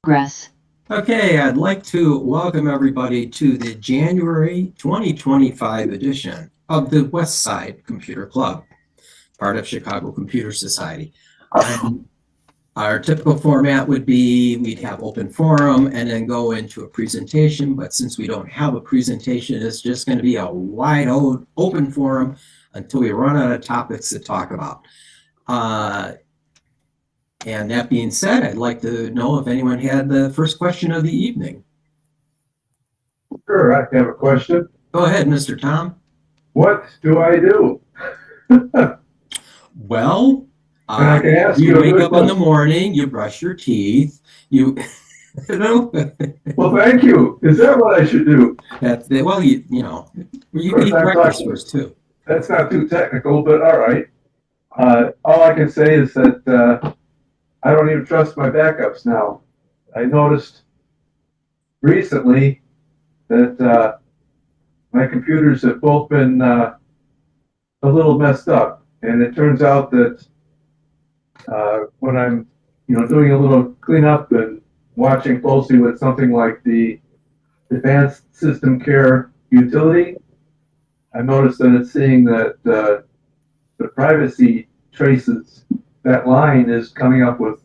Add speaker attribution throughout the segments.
Speaker 1: Progress.
Speaker 2: Okay, I'd like to welcome everybody to the January 2025 edition of the West Side Computer Club, part of Chicago Computer Society. Our typical format would be we'd have open forum and then go into a presentation, but since we don't have a presentation, it's just going to be a wide open forum until we run out of topics to talk about. And that being said, I'd like to know if anyone had the first question of the evening.
Speaker 3: Sure, I have a question.
Speaker 2: Go ahead, Mr. Tom.
Speaker 3: What do I do?
Speaker 2: Well,
Speaker 3: I can ask
Speaker 2: you
Speaker 3: you a
Speaker 2: wake
Speaker 3: good
Speaker 2: up in the
Speaker 3: question.
Speaker 2: morning, you brush your teeth, you know,
Speaker 3: Well, thank you. Is that what I should do?
Speaker 2: that's the, well, you know, you
Speaker 3: course,
Speaker 2: can eat
Speaker 3: I'm
Speaker 2: breakfast
Speaker 3: talking-
Speaker 2: first too.
Speaker 3: That's not too technical, but all right. All I can say is that I don't even trust my backups now. I noticed recently that my computers have both been a little messed up, and it turns out that when I'm, doing a little cleanup and watching closely with something like the Advanced System Care utility, I noticed that it's seeing that the privacy traces, that line is coming up with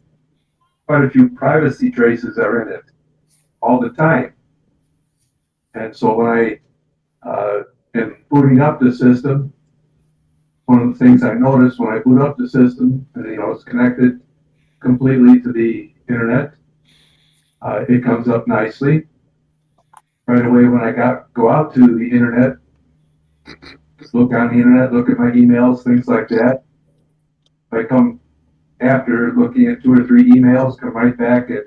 Speaker 3: quite a few privacy traces that are in it all the time. And so when I am booting up the system, one of the things I noticed when I boot up the system, and it's connected completely to the internet, it comes up nicely. Right away when I go out to the internet, look on the internet, look at my emails, things like that. If I come after looking at 2 or 3 emails, come right back and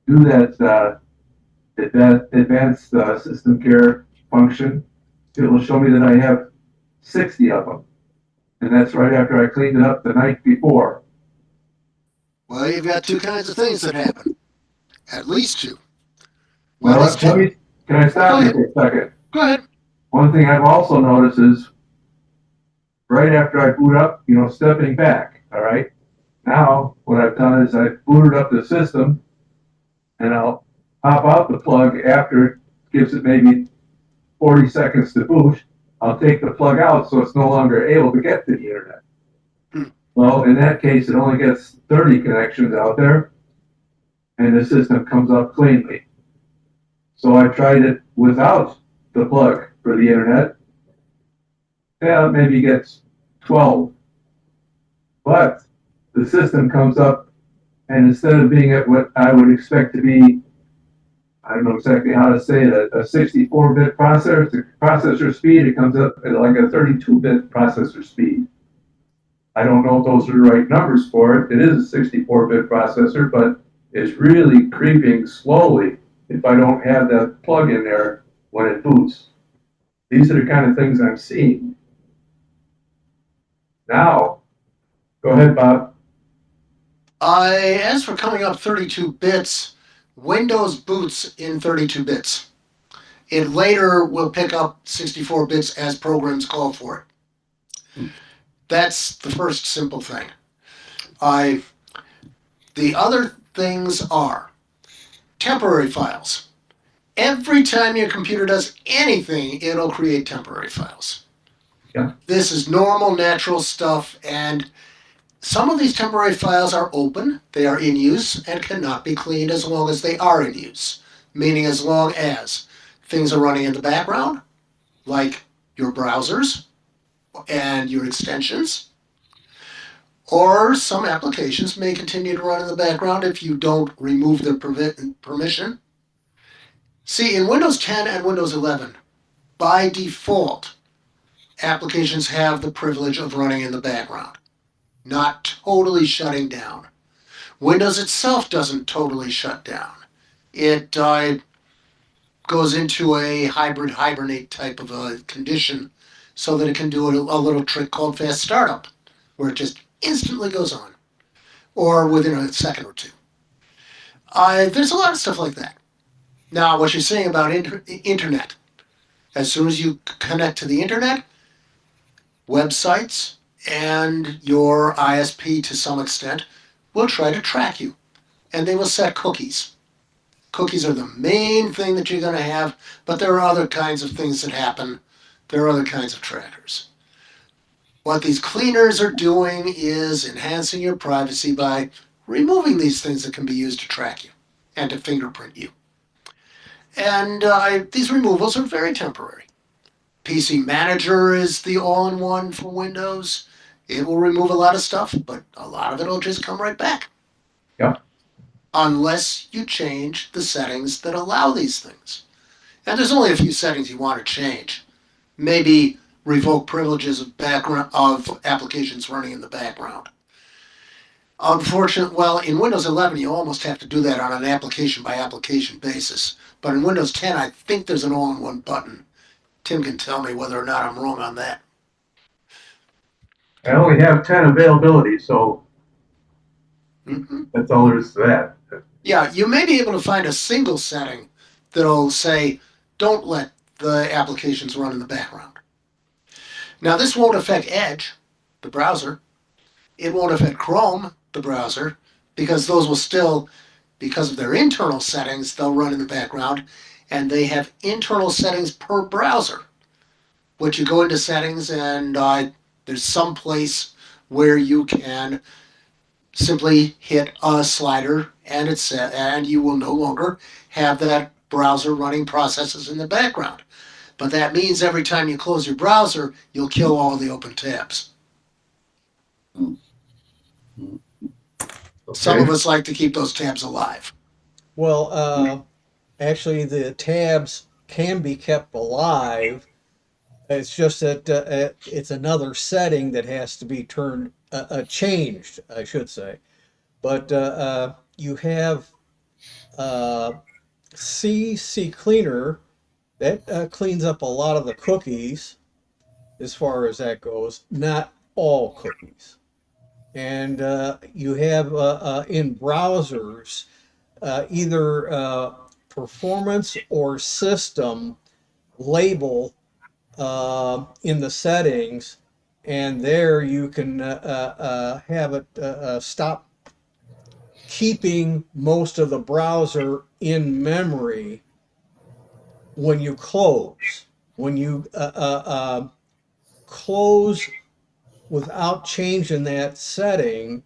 Speaker 3: do that advanced system care function. It will show me that I have 60 of them. And that's right after I cleaned it up the night before.
Speaker 4: Well, you've got 2 kinds of things that happen. At least 2.
Speaker 3: Well, can I stop you for a second?
Speaker 4: Go ahead.
Speaker 3: One thing I've also noticed is right after I boot up, stepping back, all right? Now, what I've done is I've booted up the system, and I'll pop out the plug after it gives it maybe 40 seconds to boot. I'll take the plug out so it's no longer able to get to the internet. Well, in that case, it only gets 30 connections out there, and the system comes up cleanly. So I tried it without the plug for the internet. Yeah, maybe gets 12. But the system comes up, and instead of being at what I would expect to be, I don't know exactly how to say it, a 64-bit processor speed, it comes up at like a 32-bit processor speed. I don't know if those are the right numbers for it. It is a 64-bit processor, but it's really creeping slowly if I don't have that plug in there when it boots. These are the kind of things I'm seeing. Now, go ahead, Bob.
Speaker 4: As for coming up 32 bits, Windows boots in 32 bits. It later will pick up 64 bits as programs call for it. That's the first simple thing. The other things are temporary files. Every time your computer does anything, it'll create temporary files.
Speaker 3: Yeah.
Speaker 4: This is normal, natural stuff, and some of these temporary files are open, they are in use, and cannot be cleaned as long as they are in use. Meaning as long as things are running in the background, like your browsers and your extensions, or some applications may continue to run in the background if you don't remove their permission. See, in Windows 10 and Windows 11, by default, applications have the privilege of running in the background, not totally shutting down. Windows itself doesn't totally shut down. It goes into a hibernate type of a condition so that it can do a little trick called fast startup, where it just instantly goes on, or within a second or 2. There's a lot of stuff like that. Now, what you're saying about internet, as soon as you connect to the internet, websites and your ISP to some extent will try to track you, and they will set cookies. Cookies are the main thing that you're going to have, but there are other kinds of things that happen. There are other kinds of trackers. What these cleaners are doing is enhancing your privacy by removing these things that can be used to track you and to fingerprint you. And these removals are very temporary. PC Manager is the all-in-one for Windows. It will remove a lot of stuff, but a lot of it will just come right back.
Speaker 3: Yeah.
Speaker 4: Unless you change the settings that allow these things. And there's only a few settings you want to change. Maybe revoke privileges of background of applications running in the background. Unfortunately, well, in Windows 11 you almost have to do that on an application by application basis. But in Windows 10 I think there's an all-in-one button. Tim can tell me whether or not I'm wrong on that.
Speaker 3: I only have 10 availability, so that's all there is to that.
Speaker 4: Yeah, you may be able to find a single setting that'll say, don't let the applications run in the background. Now, this won't affect Edge, the browser. It won't affect Chrome, the browser, because those will still, because of their internal settings, they'll run in the background, and they have internal settings per browser. Which you go into settings, and there's some place where you can simply hit a slider, and you will no longer have that browser running processes in the background. But that means every time you close your browser, you'll kill all the open tabs. Some of us like to keep those tabs alive.
Speaker 1: Well, actually, the tabs can be kept alive. It's just that it's another setting that has to be changed, I should say. But you have CC Cleaner that cleans up a lot of the cookies as far as that goes, not all cookies. And you have in browsers either performance or system label in the settings, and there you can have it stop keeping most of the browser in memory when you close. When you close without changing that setting,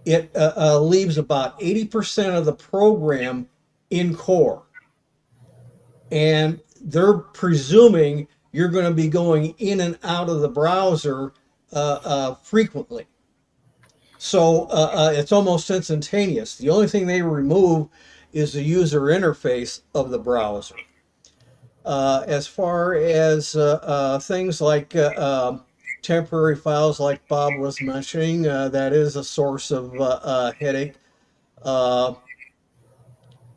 Speaker 1: it leaves about 80% of the program in core. And they're presuming you're going to be going in and out of the browser frequently. So it's almost instantaneous. The only thing they remove is the user interface of the browser. As far as things like temporary files, like Bob was mentioning, that is a source of headache.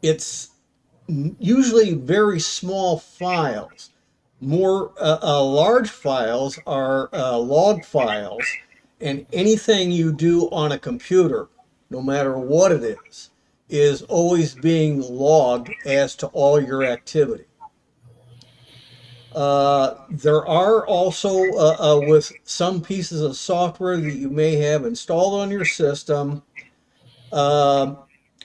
Speaker 1: It's usually very small files. More large files are log files, and anything you do on a computer, no matter what it is always being logged as to all your activity. There are also, with some pieces of software that you may have installed on your system, a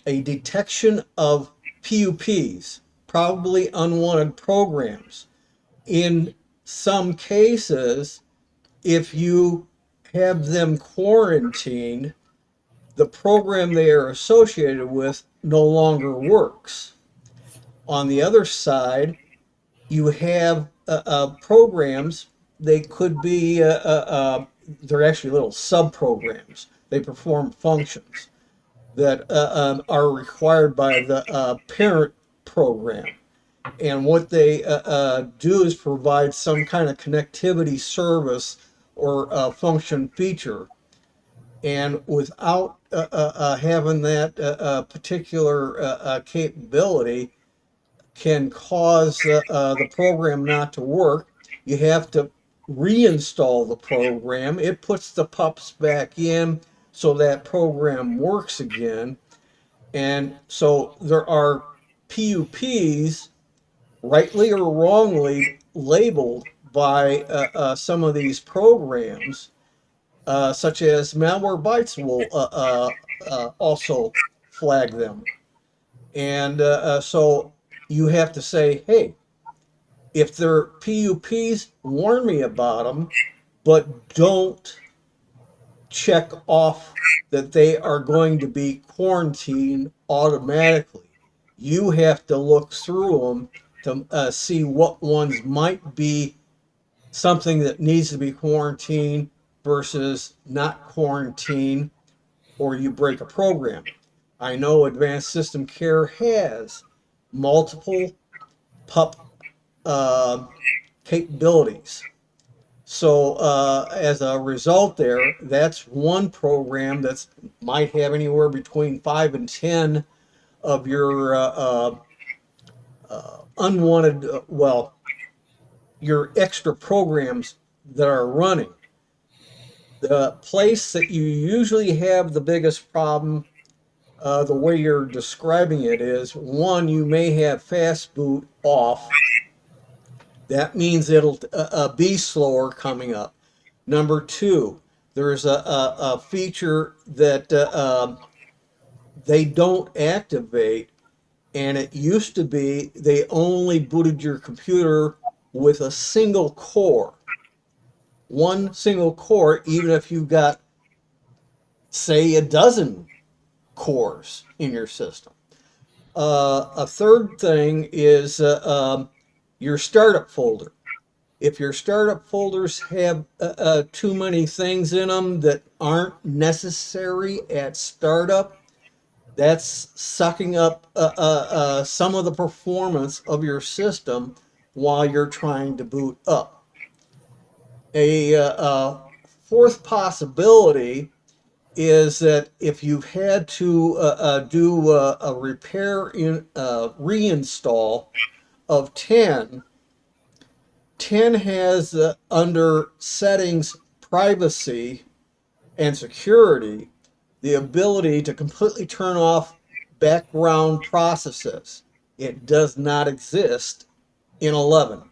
Speaker 1: detection of PUPs, probably unwanted programs. In some cases, if you have them quarantined, the program they are associated with no longer works. On the other side, you have programs. They could be, they're actually little sub-programs. They perform functions that are required by the parent program. And what they do is provide some kind of connectivity service or function feature. And without having that particular capability, can cause the program not to work. You have to reinstall the program. It puts the pups back in so that program works again. And so there are PUPs, rightly or wrongly labeled by some of these programs. such as Malwarebytes will also flag them. And so you have to say, hey, if they're PUPs, warn me about them, but don't check off that they are going to be quarantined automatically. You have to look through them to see what ones might be something that needs to be quarantined versus not quarantined, or you break a program. I know Advanced System Care has multiple PUP uh, capabilities. So as a result there, that's one program that's might have anywhere between 5 and 10 of your unwanted, well, your extra programs that are running. The place that you usually have the biggest problem, the way you're describing it is, one, you may have fast boot off. That means it'll be slower coming up. Number two, there's a feature that they don't activate, and it used to be they only booted your computer with a single core. One single core, even if you got, say, a dozen cores in your system. A third thing is your startup folder. If your startup folders have too many things in them that aren't necessary at startup, that's sucking up some of the performance of your system while you're trying to boot up. A fourth possibility is that if you've had to do a repair in reinstall of 10, 10 has under settings, privacy, and security, the ability to completely turn off background processes. It does not exist in 11.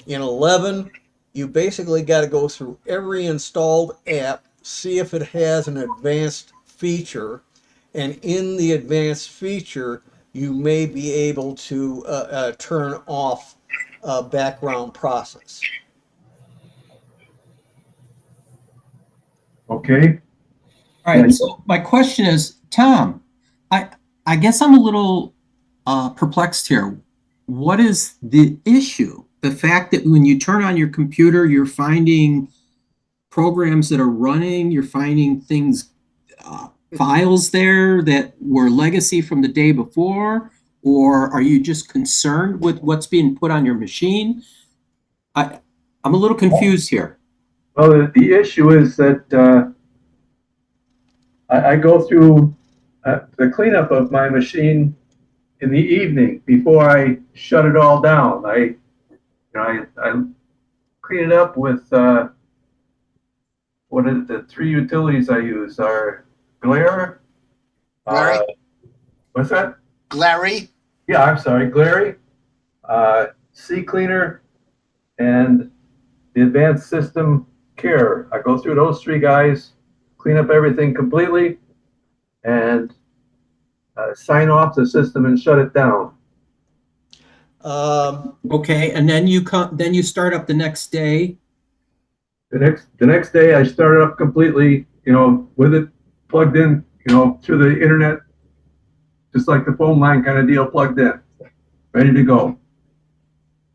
Speaker 1: In 11, you basically got to go through every installed app, see if it has an advanced feature, and in the advanced feature, you may be able to turn off background process.
Speaker 3: Okay.
Speaker 2: All right, so my question is, Tom, I guess I'm a little perplexed here. What is the issue? The fact that when you turn on your computer, you're finding programs that are running, you're finding things, files there that were legacy from the day before, or are you just concerned with what's being put on your machine? I'm a little confused here.
Speaker 3: Well, the issue is that I go through the cleanup of my machine in the evening before I shut it all down. I clean it up with what is the three utilities I use are Glare.
Speaker 4: Glary?
Speaker 3: What's that?
Speaker 4: Glary?
Speaker 3: Yeah, I'm sorry, Glary, C Cleaner, and the Advanced System Care. I go through those three guys, clean up everything completely, and sign off the system and shut it down.
Speaker 2: Okay, and then you start up the next day.
Speaker 3: The next day I start it up completely, with it plugged in, through the internet, just like the phone line kind of deal, plugged in, ready to go.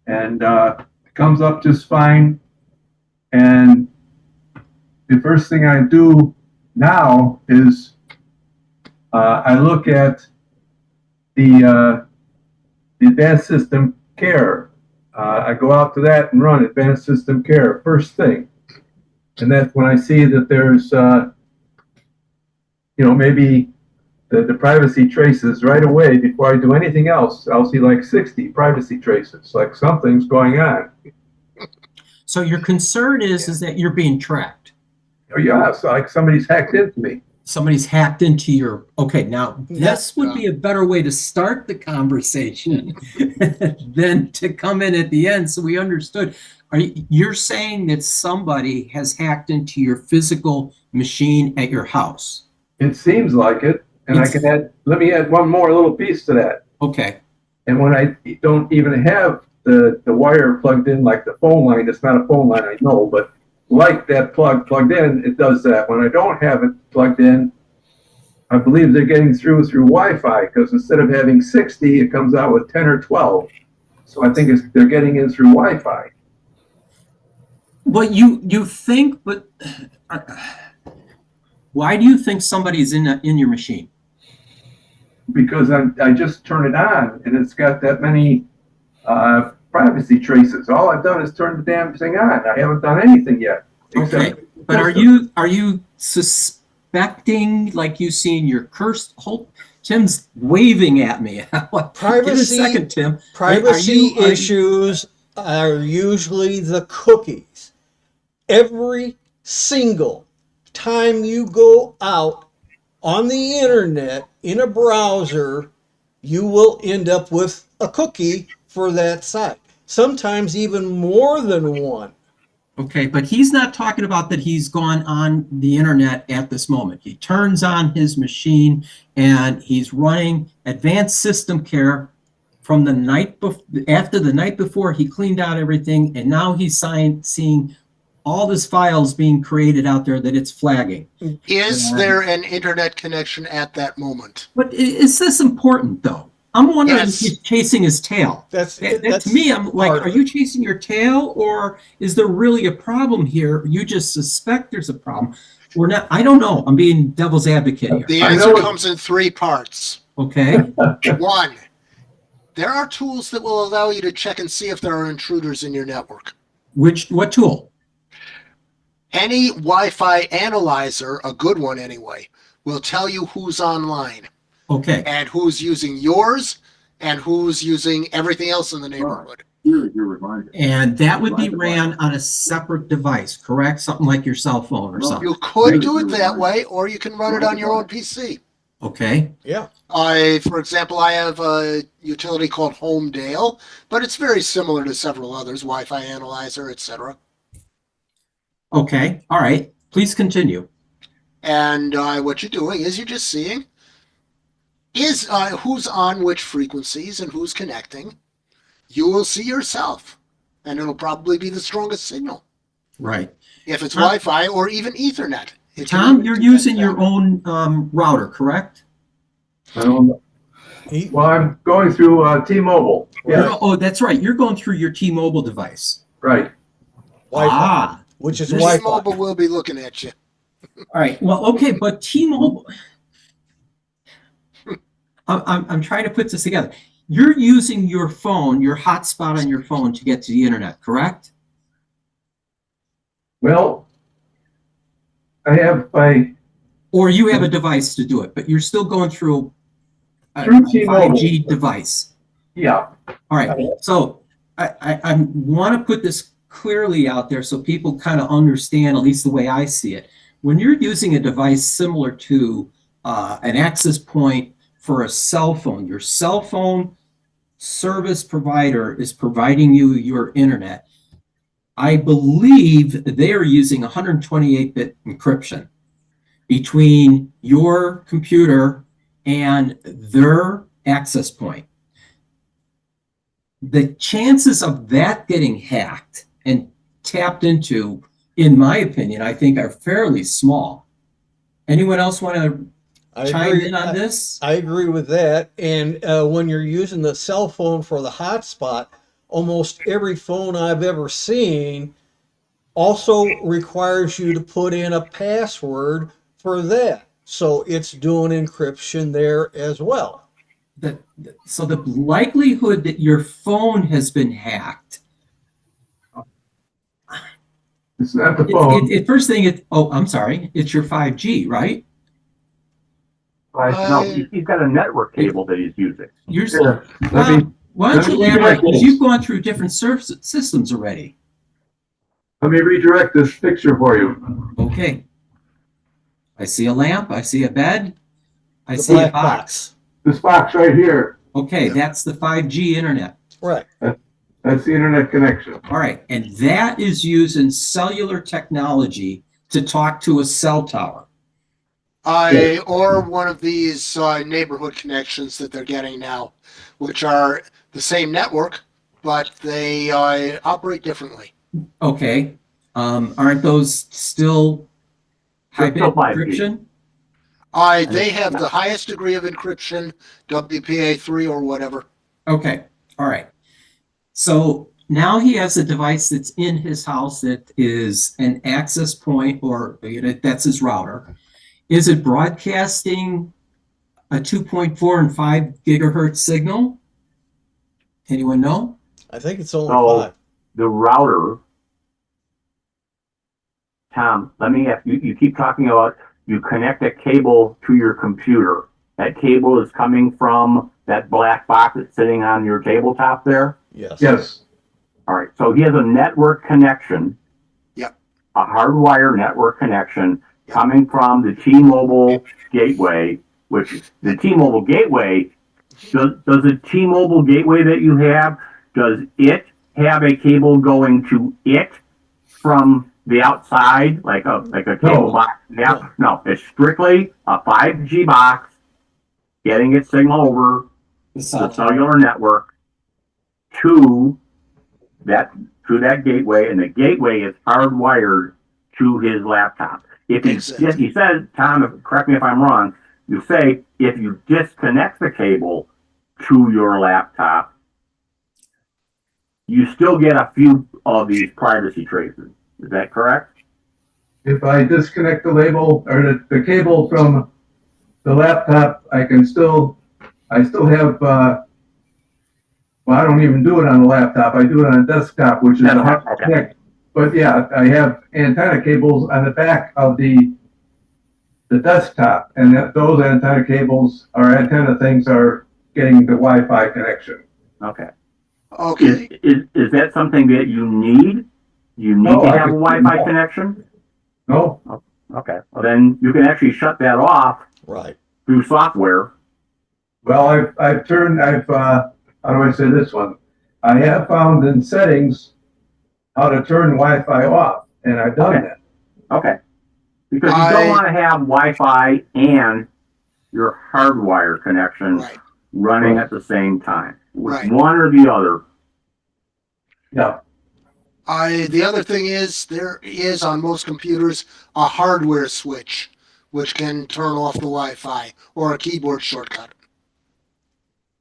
Speaker 3: And it comes up just fine. And the first thing I do now is I look at the Advanced System Care. I go out to that and run Advanced System Care first thing. And that's when I see that there's, maybe the privacy traces right away before I do anything else. I'll see like 60 privacy traces, like something's going on.
Speaker 2: So your concern is that you're being tracked.
Speaker 3: Oh, yeah, so like somebody's hacked into me.
Speaker 2: Somebody's hacked into your, okay, now this would be a better way to start the conversation than to come in at the end, so we understood. you're saying that somebody has hacked into your physical machine at your house?
Speaker 3: It seems like it, and let me add one more little piece to that.
Speaker 2: Okay.
Speaker 3: And when I don't even have the wire plugged in like the phone line, it's not a phone line, I know, but like that plugged in, it does that. When I don't have it plugged in, I believe they're getting through Wi-Fi, because instead of having 60, it comes out with 10 or 12. So I think they're getting in through Wi-Fi.
Speaker 2: Well, you think, but why do you think somebody's in your machine?
Speaker 3: Because I just turn it on, and it's got that many privacy traces. All I've done is turn the damn thing on. I haven't done anything yet.
Speaker 2: Okay, but are you suspecting, like you seen your cursed whole? Tim's waving at me. Give me a second, Tim.
Speaker 1: Privacy issues are usually the cookies. Every single time you go out on the internet in a browser, you will end up with a cookie for that site. Sometimes even more than one.
Speaker 2: Okay, but he's not talking about that he's gone on the internet at this moment. He turns on his machine and he's running advanced system care from the night after the night before he cleaned out everything, and now he's seeing all these files being created out there that it's flagging.
Speaker 4: Is there an internet connection at that moment?
Speaker 2: But is this important though? I'm wondering if he's chasing his tail.
Speaker 1: That's
Speaker 2: to me, I'm like, are you chasing your tail, or is there really a problem here? You just suspect there's a problem. We're not. I don't know. I'm being devil's advocate here.
Speaker 4: The answer comes in 3 parts.
Speaker 2: Okay.
Speaker 4: 1, there are tools that will allow you to check and see if there are intruders in your network.
Speaker 2: What tool?
Speaker 4: Any Wi-Fi analyzer, a good one anyway, will tell you who's online.
Speaker 2: Okay.
Speaker 4: And who's using yours, and who's using everything else in the neighborhood.
Speaker 2: And that would be ran on a separate device, correct? Something like your cell phone or something.
Speaker 4: You could do it that way, or you can run it on your own PC.
Speaker 2: Okay.
Speaker 1: Yeah.
Speaker 4: For example, I have a utility called Homedale, but it's very similar to several others, Wi-Fi Analyzer, etc.
Speaker 2: Okay. All right. Please continue.
Speaker 4: And what you're doing is you're just seeing who's on which frequencies and who's connecting. You will see yourself, and it'll probably be the strongest signal.
Speaker 2: Right.
Speaker 4: If it's Wi-Fi or even Ethernet.
Speaker 2: Tom, you're using your own router, correct?
Speaker 3: I don't know. Well, I'm going through T-Mobile.
Speaker 2: Yeah. Oh, that's right. You're going through your T-Mobile device.
Speaker 3: Right.
Speaker 1: Wi-Fi, which is Wi-Fi.
Speaker 4: T-Mobile will be looking at you.
Speaker 2: All right. Well, okay, but T-Mobile. I'm trying to put this together. You're using your phone, your hotspot on your phone to get to the internet, correct?
Speaker 3: Well, I have
Speaker 2: or you have a device to do it, but you're still going through a
Speaker 3: T-Mobile
Speaker 2: 5G device.
Speaker 3: Yeah.
Speaker 2: All right. So I want to put this clearly out there so people kind of understand, at least the way I see it. When you're using a device similar to an access point for a cell phone, your cell phone service provider is providing you your internet. I believe they are using 128-bit encryption between your computer and their access point. The chances of that getting hacked and tapped into, in my opinion, I think are fairly small. Anyone else want to chime in on this?
Speaker 1: I agree with that. And when you're using the cell phone for the hotspot, almost every phone I've ever seen also requires you to put in a password for that. So it's doing encryption there as well.
Speaker 2: So the likelihood that your phone has been hacked.
Speaker 3: It's not the phone.
Speaker 2: First thing, I'm sorry, it's your 5G, right?
Speaker 5: No, he's got a network cable that he's using.
Speaker 2: Why don't you elaborate? Because you've gone through different systems already.
Speaker 3: Let me redirect this picture for you.
Speaker 2: Okay. I see a lamp. I see a bed. I
Speaker 1: The
Speaker 2: see a
Speaker 1: black
Speaker 2: box.
Speaker 3: This box right here.
Speaker 2: Okay, that's the 5G internet.
Speaker 1: Right.
Speaker 3: That's the internet connection.
Speaker 2: All right, and that is using cellular technology to talk to a cell tower.
Speaker 4: Or one of these neighborhood connections that they're getting now, which are the same network, but they operate differently.
Speaker 2: Okay, aren't those still
Speaker 5: They're still
Speaker 2: high-band
Speaker 5: 5G.
Speaker 2: encryption?
Speaker 4: They have the highest degree of encryption, WPA3 or whatever.
Speaker 2: Okay, all right. So now he has a device that's in his house that is an access point, or that's his router. Is it broadcasting a 2.4 and 5 gigahertz signal? Anyone know?
Speaker 1: I think it's only
Speaker 5: So
Speaker 1: 5.
Speaker 5: the router, Tom, let me ask you, you keep talking about you connect a cable to your computer. That cable is coming from that black box that's sitting on your tabletop there?
Speaker 1: Yes.
Speaker 3: Yes.
Speaker 5: All right, so he has a network connection.
Speaker 4: Yep.
Speaker 5: A hardwire network connection coming from the T-Mobile gateway, which the T-Mobile gateway, does the T-Mobile gateway that you have, does it have a cable going to it from the outside, like a cable
Speaker 3: No.
Speaker 5: box? Yeah, no, it's strictly a 5G box getting its signal over
Speaker 2: The
Speaker 5: the cellular network to that gateway, and the gateway is hardwired to his laptop. If he says, Tom, correct me if I'm wrong, you say if you disconnect the cable to your laptop, you still get a few of these privacy traces. Is that correct?
Speaker 3: If I disconnect the label or the cable from the laptop, I still have, well, I don't even do it on the laptop. I do it on a desktop, which is a hard to connect. But yeah, I have antenna cables on the back of the desktop, and those antenna cables or antenna things are getting the Wi-Fi connection.
Speaker 5: Okay.
Speaker 4: Okay.
Speaker 5: Is that something that you need? You need
Speaker 3: No,
Speaker 5: to
Speaker 3: I
Speaker 5: have a
Speaker 3: could-
Speaker 5: Wi-Fi
Speaker 3: no.
Speaker 5: connection?
Speaker 3: No,
Speaker 5: Okay. Well, then you can actually shut that off
Speaker 1: Right.
Speaker 5: through software.
Speaker 3: well, how do I say this one? I have found in settings how to turn Wi-Fi off, and I've done
Speaker 5: Okay.
Speaker 3: that.
Speaker 5: Okay. Because you don't want to have Wi-Fi and your hardwire connection running at the same time.
Speaker 4: Right.
Speaker 5: One or the other.
Speaker 3: Yeah.
Speaker 4: The other thing is there is on most computers a hardware switch which can turn off the Wi-Fi or a keyboard shortcut.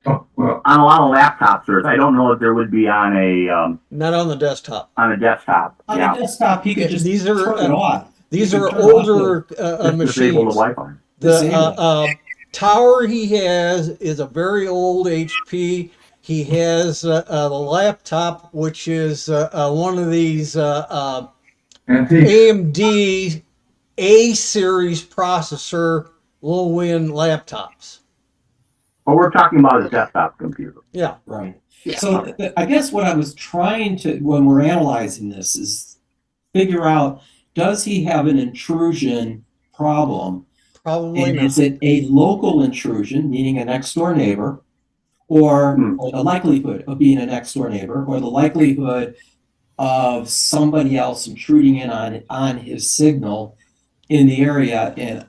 Speaker 3: Oh, well,
Speaker 5: On a lot of laptops, I don't know if there would be on a
Speaker 1: Not on the desktop.
Speaker 5: desktop.
Speaker 2: On
Speaker 5: Yeah.
Speaker 2: a desktop, he could just
Speaker 1: These are,
Speaker 2: turn it off.
Speaker 1: These
Speaker 2: You
Speaker 1: are
Speaker 2: can turn off
Speaker 1: older
Speaker 5: Just disable the
Speaker 1: machines.
Speaker 5: Wi-Fi.
Speaker 1: The tower he has is a very old HP. He has the laptop, which is one of these
Speaker 3: antiques.
Speaker 1: AMD A series processor low end laptops.
Speaker 5: But we're talking about a desktop computer.
Speaker 1: Yeah.
Speaker 2: Right.
Speaker 4: Yeah.
Speaker 2: So I guess what I was trying to, when we're analyzing this, is figure out, does he have an intrusion problem?
Speaker 1: Probably
Speaker 2: And
Speaker 1: not.
Speaker 2: is it a local intrusion, meaning a next door neighbor, or the likelihood of being a next door neighbor, or the likelihood of somebody else intruding in on his signal in the area? And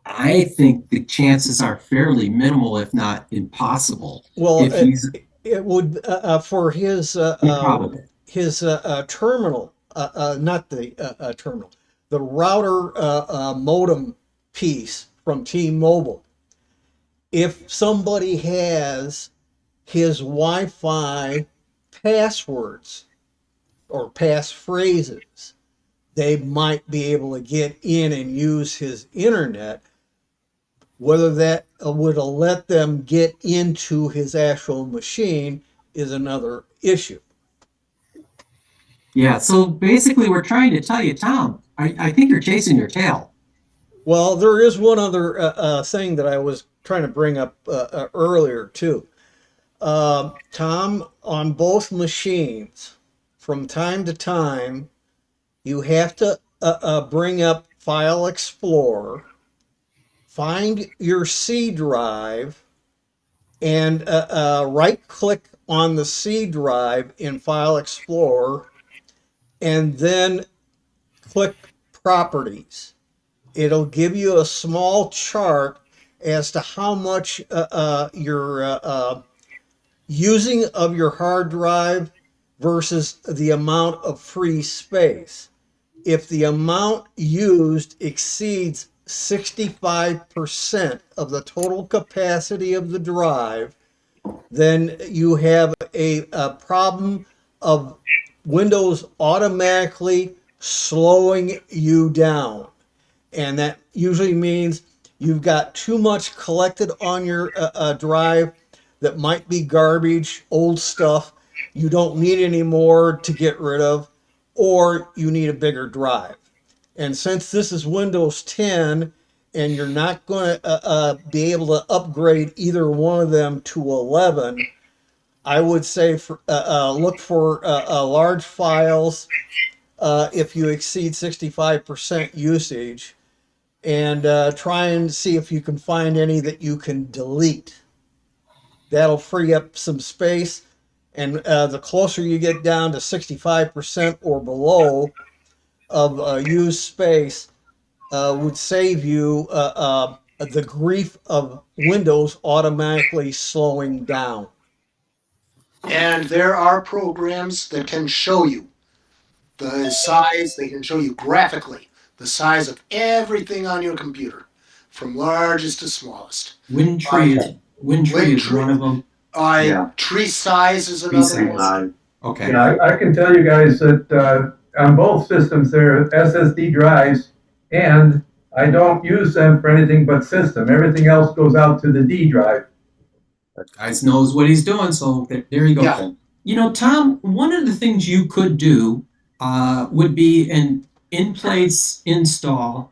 Speaker 2: I think the chances are fairly minimal, if not impossible.
Speaker 1: Well,
Speaker 2: if he's
Speaker 1: it would for his
Speaker 2: improbable.
Speaker 1: his terminal, not the terminal, the router modem piece from T-Mobile. If somebody has his Wi-Fi passwords or passphrases, they might be able to get in and use his internet. Whether that would let them get into his actual machine is another issue.
Speaker 2: Yeah, so basically we're trying to tell you, Tom, I think you're chasing your tail.
Speaker 1: Well, there is one other thing that I was trying to bring up earlier too. Tom, on both machines, from time to time, you have to bring up File Explorer, find your C drive, and right-click on the C drive in File Explorer and then click Properties. It'll give you a small chart as to how much you're using of your hard drive versus the amount of free space. If the amount used exceeds 65% of the total capacity of the drive, then you have a problem of Windows automatically slowing you down. And that usually means you've got too much collected on your drive that might be garbage, old stuff you don't need anymore to get rid of, or you need a bigger drive. And since this is Windows 10 and you're not going to be able to upgrade either one of them to 11, I would say look for large files if you exceed 65% usage, and try and see if you can find any that you can delete. That'll free up some space, and the closer you get down to 65% or below of used space, would save you the grief of Windows automatically slowing down.
Speaker 4: And there are programs that can show you the size, they can show you graphically the size of everything on your computer, from largest to smallest.
Speaker 2: WinTree is one of them.
Speaker 5: Yeah.
Speaker 4: Tree size is
Speaker 2: Tree
Speaker 4: another one.
Speaker 2: size. Okay.
Speaker 3: Yeah, I can tell you guys that on both systems there are SSD drives, and I don't use them for anything but system. Everything else goes out to the D drive.
Speaker 2: Guys knows what he's doing, so there you go.
Speaker 4: Yeah.
Speaker 2: You know, Tom, one of the things you could do would be an in-place install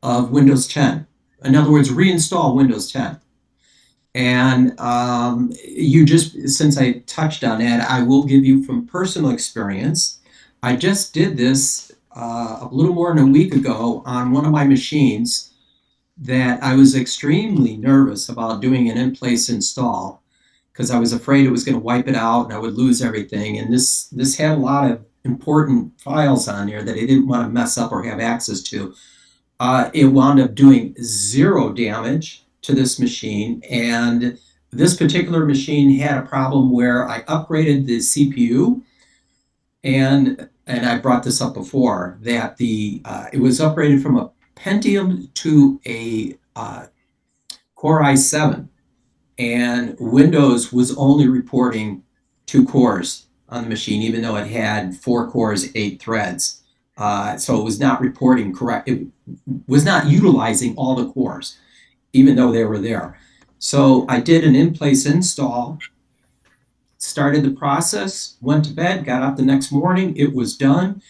Speaker 2: of Windows 10. In other words, reinstall Windows 10. And you just, since I touched on that, I will give you from personal experience. I just did this a little more than a week ago on one of my machines that I was extremely nervous about doing an in-place install because I was afraid it was going to wipe it out and I would lose everything. And this had a lot of important files on there that I didn't want to mess up or have access to. It wound up doing 0 damage to this machine, and this particular machine had a problem where I upgraded the CPU, and I brought this up before that it was upgraded from a Pentium to a Core i7, and Windows was only reporting 2 cores on the machine, even though it had 4 cores, 8 threads. So it was not reporting correct. It was not utilizing all the cores, even though they were there. So I did an in-place install, started the process, went to bed, got up the next morning, it was done.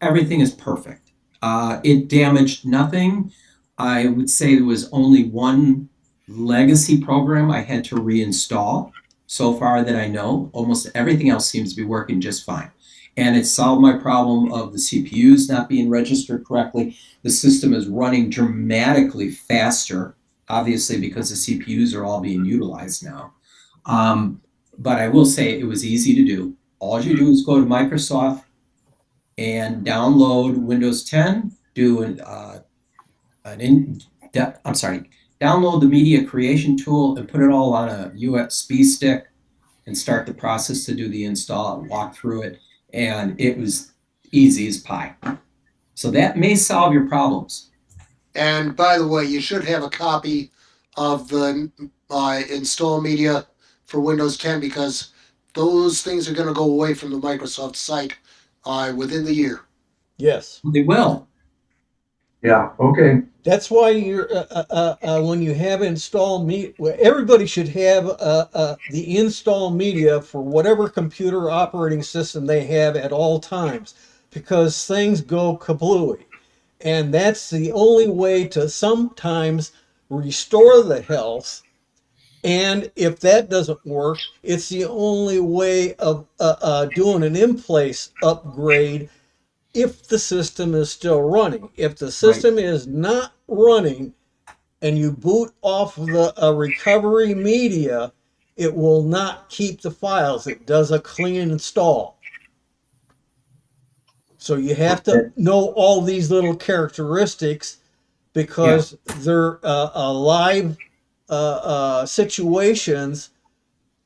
Speaker 2: Everything is perfect. It damaged nothing. I would say there was only one legacy program I had to reinstall so far that I know. Almost everything else seems to be working just fine. And it solved my problem of the CPUs not being registered correctly. The system is running dramatically faster, obviously because the CPUs are all being utilized now. But I will say it was easy to do. All you do is go to Microsoft and download Windows 10, download the media creation tool and put it all on a USB stick and start the process to do the install and walk through it. And it was easy as pie. So that may solve your problems.
Speaker 4: And by the way, you should have a copy of the install media for Windows 10 because those things are going to go away from the Microsoft site within the year.
Speaker 1: Yes.
Speaker 2: They will.
Speaker 3: Yeah, okay.
Speaker 1: That's why you're when you have install media, everybody should have the install media for whatever computer operating system they have at all times, because things go kablooey, and that's the only way to sometimes restore the health. And if that doesn't work, it's the only way of doing an in-place upgrade if the system is still running. If the system is not running and you boot off the recovery media, it will not keep the files. It does a clean install. So you have to know all these little characteristics because they're live situations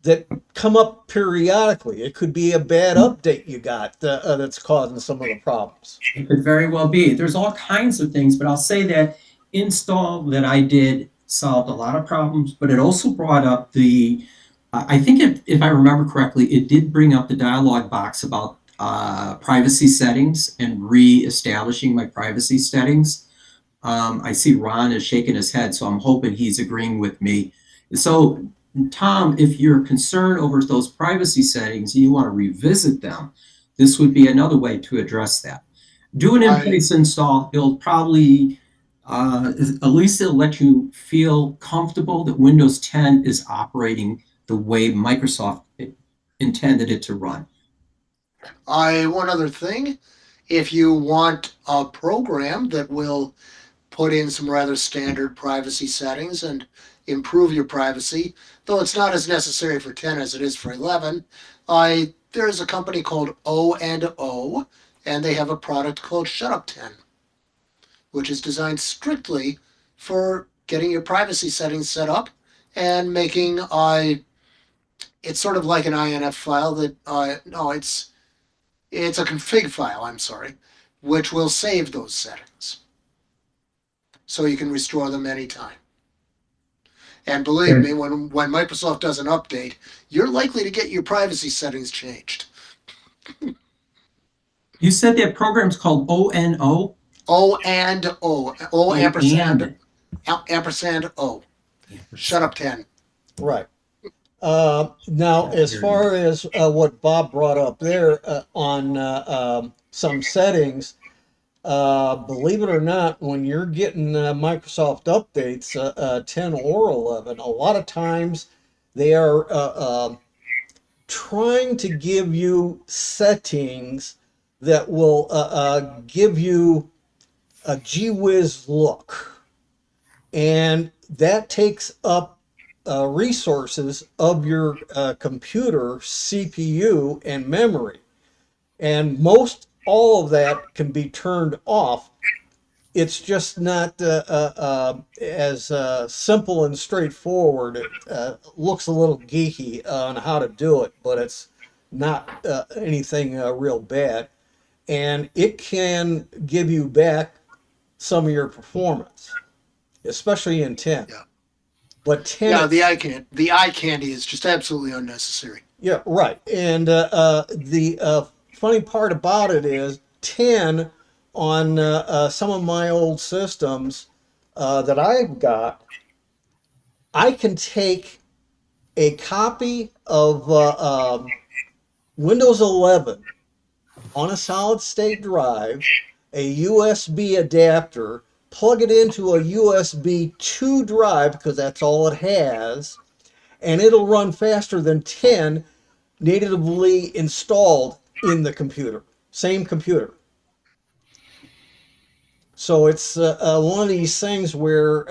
Speaker 1: that come up periodically. It could be a bad update you got that's causing some of the problems.
Speaker 2: It could very well be. There's all kinds of things, but I'll say that install that I did solved a lot of problems, but it also brought up I think if I remember correctly, it did bring up the dialog box about privacy settings and re-establishing my privacy settings. I see Ron is shaking his head, so I'm hoping he's agreeing with me. So, Tom, if you're concerned over those privacy settings and you want to revisit them, this would be another way to address that. Do an in-place install. It'll probably, at least it'll let you feel comfortable that Windows 10 is operating the way Microsoft intended it to run.
Speaker 4: One other thing, if you want a program that will put in some rather standard privacy settings and improve your privacy, though it's not as necessary for 10 as it is for 11, there's a company called O&O, and they have a product called Shutup 10, which is designed strictly for getting your privacy settings set up and making it's sort of like an INF file that no, it's a config file, I'm sorry, which will save those settings. So you can restore them anytime. And believe me, when Microsoft does an update, you're likely to get your privacy settings changed.
Speaker 2: You said that program's called O&O?
Speaker 4: O&O. O ampersand. Ampersand O. Shutup 10.
Speaker 1: Right. Now, as far as what Bob brought up there on some settings, believe it or not, when you're getting Microsoft updates, 10 or 11, a lot of times they are trying to give you settings that will give you a gee whiz look. And that takes up resources of your computer, CPU, and memory. And most all of that can be turned off. It's just not as simple and straightforward. It looks a little geeky on how to do it, but it's not anything real bad. And it can give you back some of your performance, especially in 10.
Speaker 4: Yeah.
Speaker 1: But 10.
Speaker 4: Yeah, the eye candy is just absolutely unnecessary.
Speaker 1: Yeah, right. And the funny part about it is 10 on some of my old systems that I've got, I can take a copy of Windows 11 on a solid state drive, a USB adapter, plug it into a USB 2 drive because that's all it has, and it'll run faster than 10 natively installed in the computer, same computer. So it's one of these things where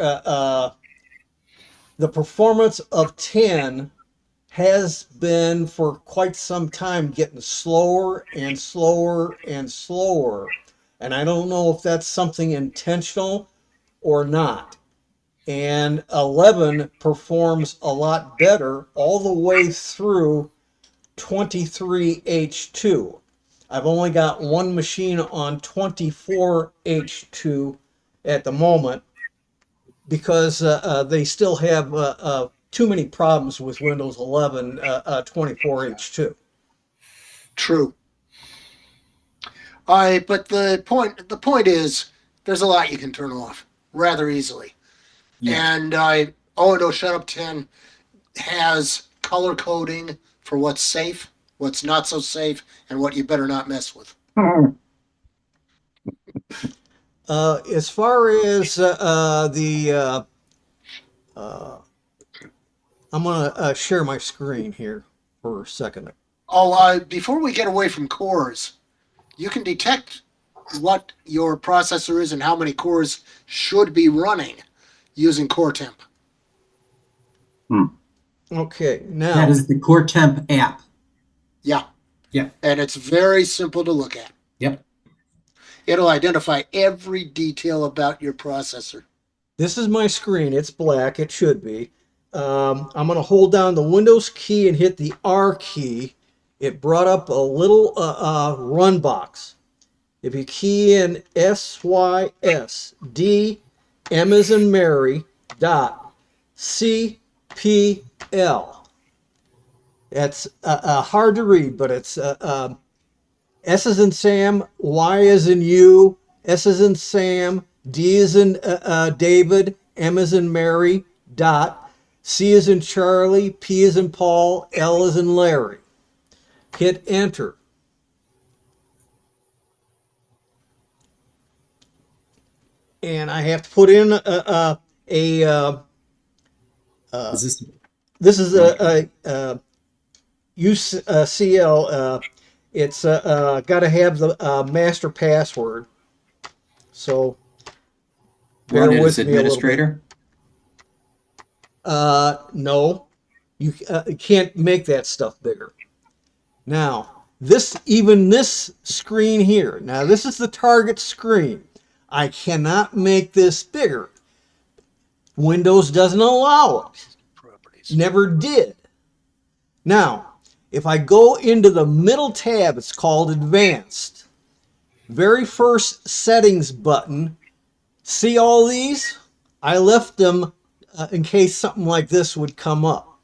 Speaker 1: the performance of 10 has been for quite some time getting slower and slower and slower. And I don't know if that's something intentional or not. And 11 performs a lot better all the way through 23H2. I've only got one machine on 24H2 at the moment because they still have too many problems with Windows 11 24H2.
Speaker 4: True. But the point is, there's a lot you can turn off rather easily. Yeah. And O&O Shutup 10 has color coding for what's safe, what's not so safe, and what you better not mess with.
Speaker 1: As far as I'm going to share my screen here for a second.
Speaker 4: Before we get away from cores, you can detect what your processor is and how many cores should be running using Core Temp.
Speaker 1: Okay, now
Speaker 2: That is the Core Temp app.
Speaker 4: Yeah.
Speaker 2: Yeah.
Speaker 4: And it's very simple to look at.
Speaker 2: Yep.
Speaker 4: It'll identify every detail about your processor.
Speaker 1: this is my screen. It's black. It should be. I'm going to hold down the Windows key and hit the R key. It brought up a little run box. If you key in SYSD, M as in Mary, dot CPL. That's hard to read, but it's S as in Sam, Y as in you, S as in Sam, D as in David, M as in Mary, dot, C as in Charlie, P as in Paul, L as in Larry. Hit enter. And I have to put in
Speaker 2: Is this
Speaker 1: this is a UCL. It's got to have the master password. So bear
Speaker 2: run it as
Speaker 1: with me a little bit.
Speaker 2: administrator?
Speaker 1: No, you can't make that stuff bigger. Now, this screen here. Now, this is the target screen. I cannot make this bigger. Windows doesn't allow it.
Speaker 4: Properties.
Speaker 1: Never did. Now, if I go into the middle tab, it's called Advanced. Very first settings button. See all these? I left them in case something like this would come up.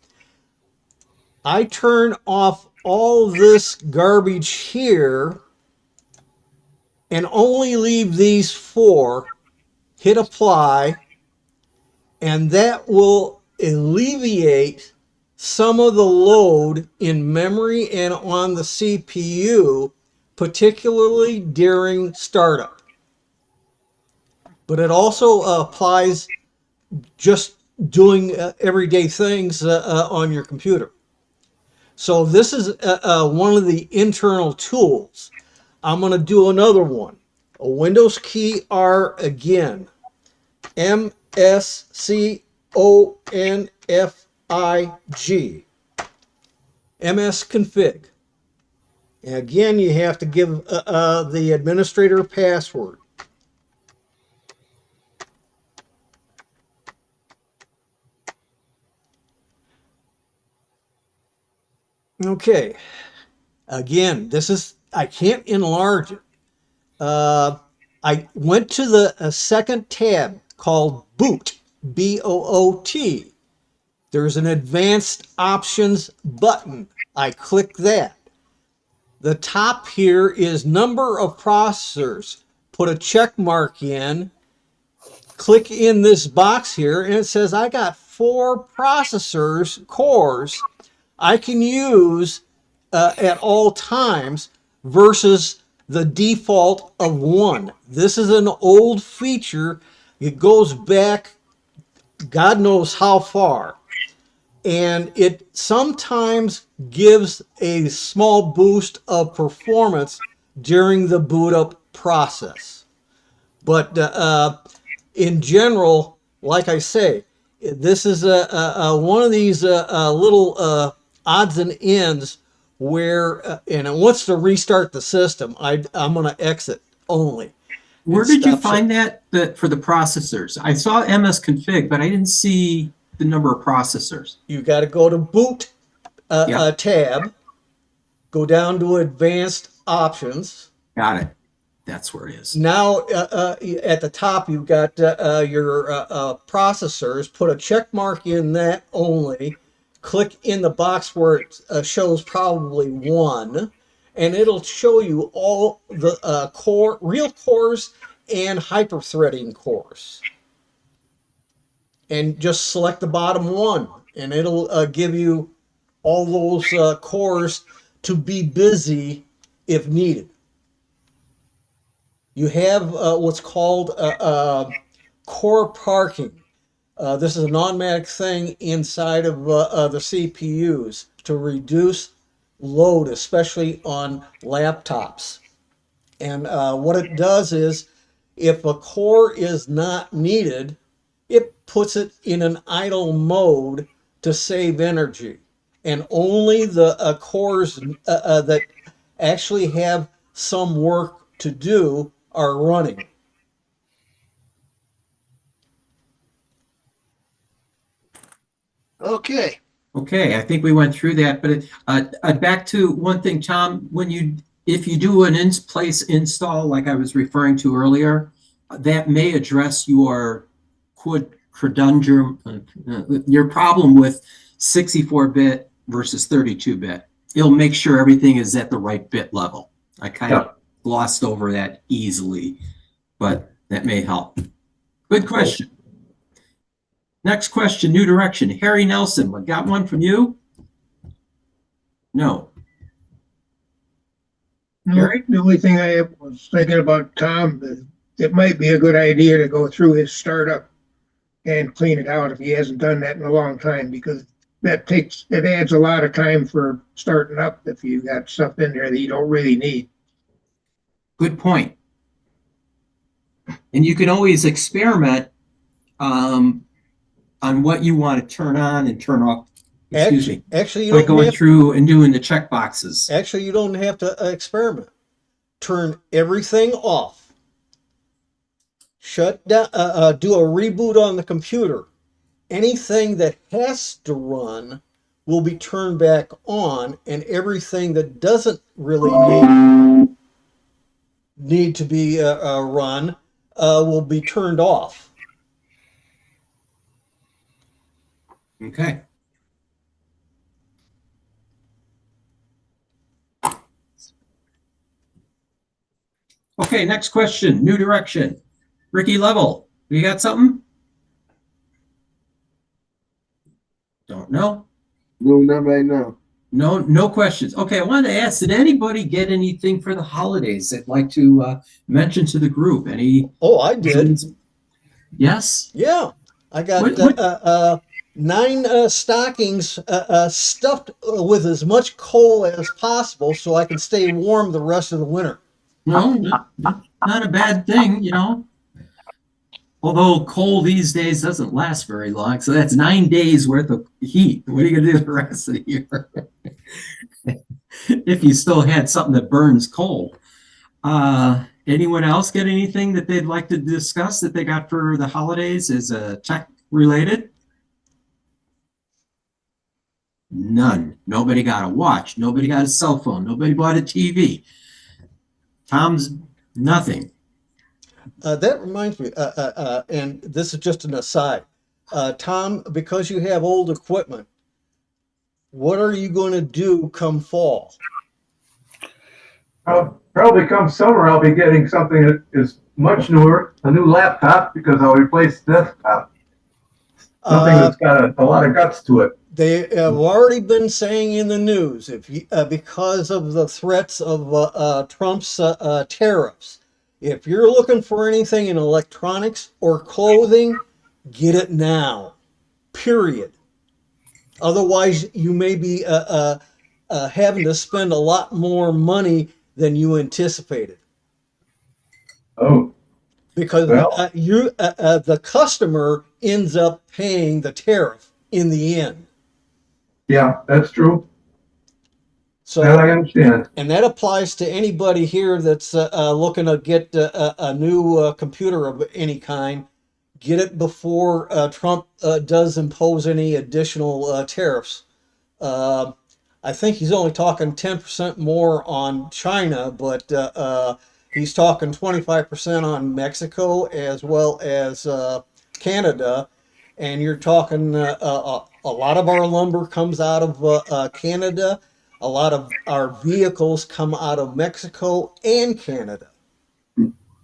Speaker 1: I turn off all this garbage here and only leave these four. Hit apply, and that will alleviate some of the load in memory and on the CPU, particularly during startup. But it also applies just doing everyday things on your computer. So this is one of the internal tools. I'm going to do another one. A Windows key R again. MSconfig. MSconfig. And again, you have to give the administrator a password. Okay. Again, I can't enlarge it. I went to the second tab called Boot, B-O-O-T. There's an advanced options button. I click that. The top here is number of processors. Put a check mark in. Click in this box here and it says I got 4 processors, cores, I can use at all times versus the default of 1. This is an old feature. It goes back God knows how far. And it sometimes gives a small boost of performance during the boot up process. But in general, like I say, this is one of these little odds and ends where, and it wants to restart the system. I'm going to exit only.
Speaker 2: Where did you find that for the processors? I saw MSconfig, but I didn't see the number of processors.
Speaker 1: You got to go to Boot tab, go down to Advanced Options.
Speaker 2: Got it. That's where it is.
Speaker 1: Now, at the top, you've got your processors. Put a check mark in that only. Click in the box where it shows probably 1, and it'll show you all the real cores and hyper-threading cores. And just select the bottom one, and it'll give you all those cores to be busy if needed. You have what's called core parking. This is an automatic thing inside of the CPUs to reduce load, especially on laptops. And what it does is, if a core is not needed, it puts it in an idle mode to save energy, and only the cores that actually have some work to do are running.
Speaker 4: Okay.
Speaker 2: Okay, I think we went through that, but back to one thing, Tom, if you do an in-place install, like I was referring to earlier, that may address your your problem with 64-bit versus 32-bit. It'll make sure everything is at the right bit level. I kind of glossed over that easily, but that may help. Good question. Next question, new direction. Harry Nelson, we got one from you? No.
Speaker 6: No,
Speaker 2: Harry?
Speaker 6: the only thing I was thinking about, Tom, is it might be a good idea to go through his startup and clean it out if he hasn't done that in a long time, because it adds a lot of time for starting up if you got stuff in there that you don't really need.
Speaker 2: Good point. And you can always experiment on what you want to turn on and turn off. Excuse me.
Speaker 1: Actually, you
Speaker 2: By
Speaker 1: don't
Speaker 2: going
Speaker 1: have,
Speaker 2: through and doing the check boxes.
Speaker 1: actually, you don't have to experiment. Turn everything off. Shut down. Do a reboot on the computer. Anything that has to run will be turned back on, and everything that doesn't really need to be run will be turned off.
Speaker 2: Okay. Okay, next question, new direction. Ricky Level, you got something? Don't know.
Speaker 7: No, not right now.
Speaker 2: No questions. Okay, I wanted to ask, did anybody get anything for the holidays they'd like to mention to the group? Any?
Speaker 1: Oh, I did.
Speaker 2: Yes?
Speaker 1: Yeah, I got
Speaker 2: What?
Speaker 1: 9 stockings stuffed with as much coal as possible so I can stay warm the rest of the winter.
Speaker 2: No, not a bad thing, you know. Although coal these days doesn't last very long, so that's 9 days worth of heat. What are you gonna do the rest of the year? If you still had something that burns coal. Anyone else get anything that they'd like to discuss that they got for the holidays as tech related? None. Nobody got a watch. Nobody got a cell phone. Nobody bought a TV. Tom's nothing.
Speaker 1: That reminds me, and this is just an aside. Tom, because you have old equipment, what are you going to do come fall?
Speaker 3: Probably come summer, I'll be getting something that is much newer, a new laptop, because I'll replace the desktop. Something that's got a lot of guts to it.
Speaker 1: They have already been saying in the news, because of the threats of Trump's tariffs, if you're looking for anything in electronics or clothing, get it now. Period. Otherwise, you may be having to spend a lot more money than you anticipated.
Speaker 3: Oh,
Speaker 1: Because
Speaker 3: well,
Speaker 1: the customer ends up paying the tariff in the end.
Speaker 3: yeah, that's true.
Speaker 1: So
Speaker 3: That I understand.
Speaker 1: and that applies to anybody here that's looking to get a new computer of any kind. Get it before Trump does impose any additional tariffs. I think he's only talking 10% more on China, but he's talking 25% on Mexico as well as Canada. And you're talking a lot of our lumber comes out of Canada. A lot of our vehicles come out of Mexico and Canada.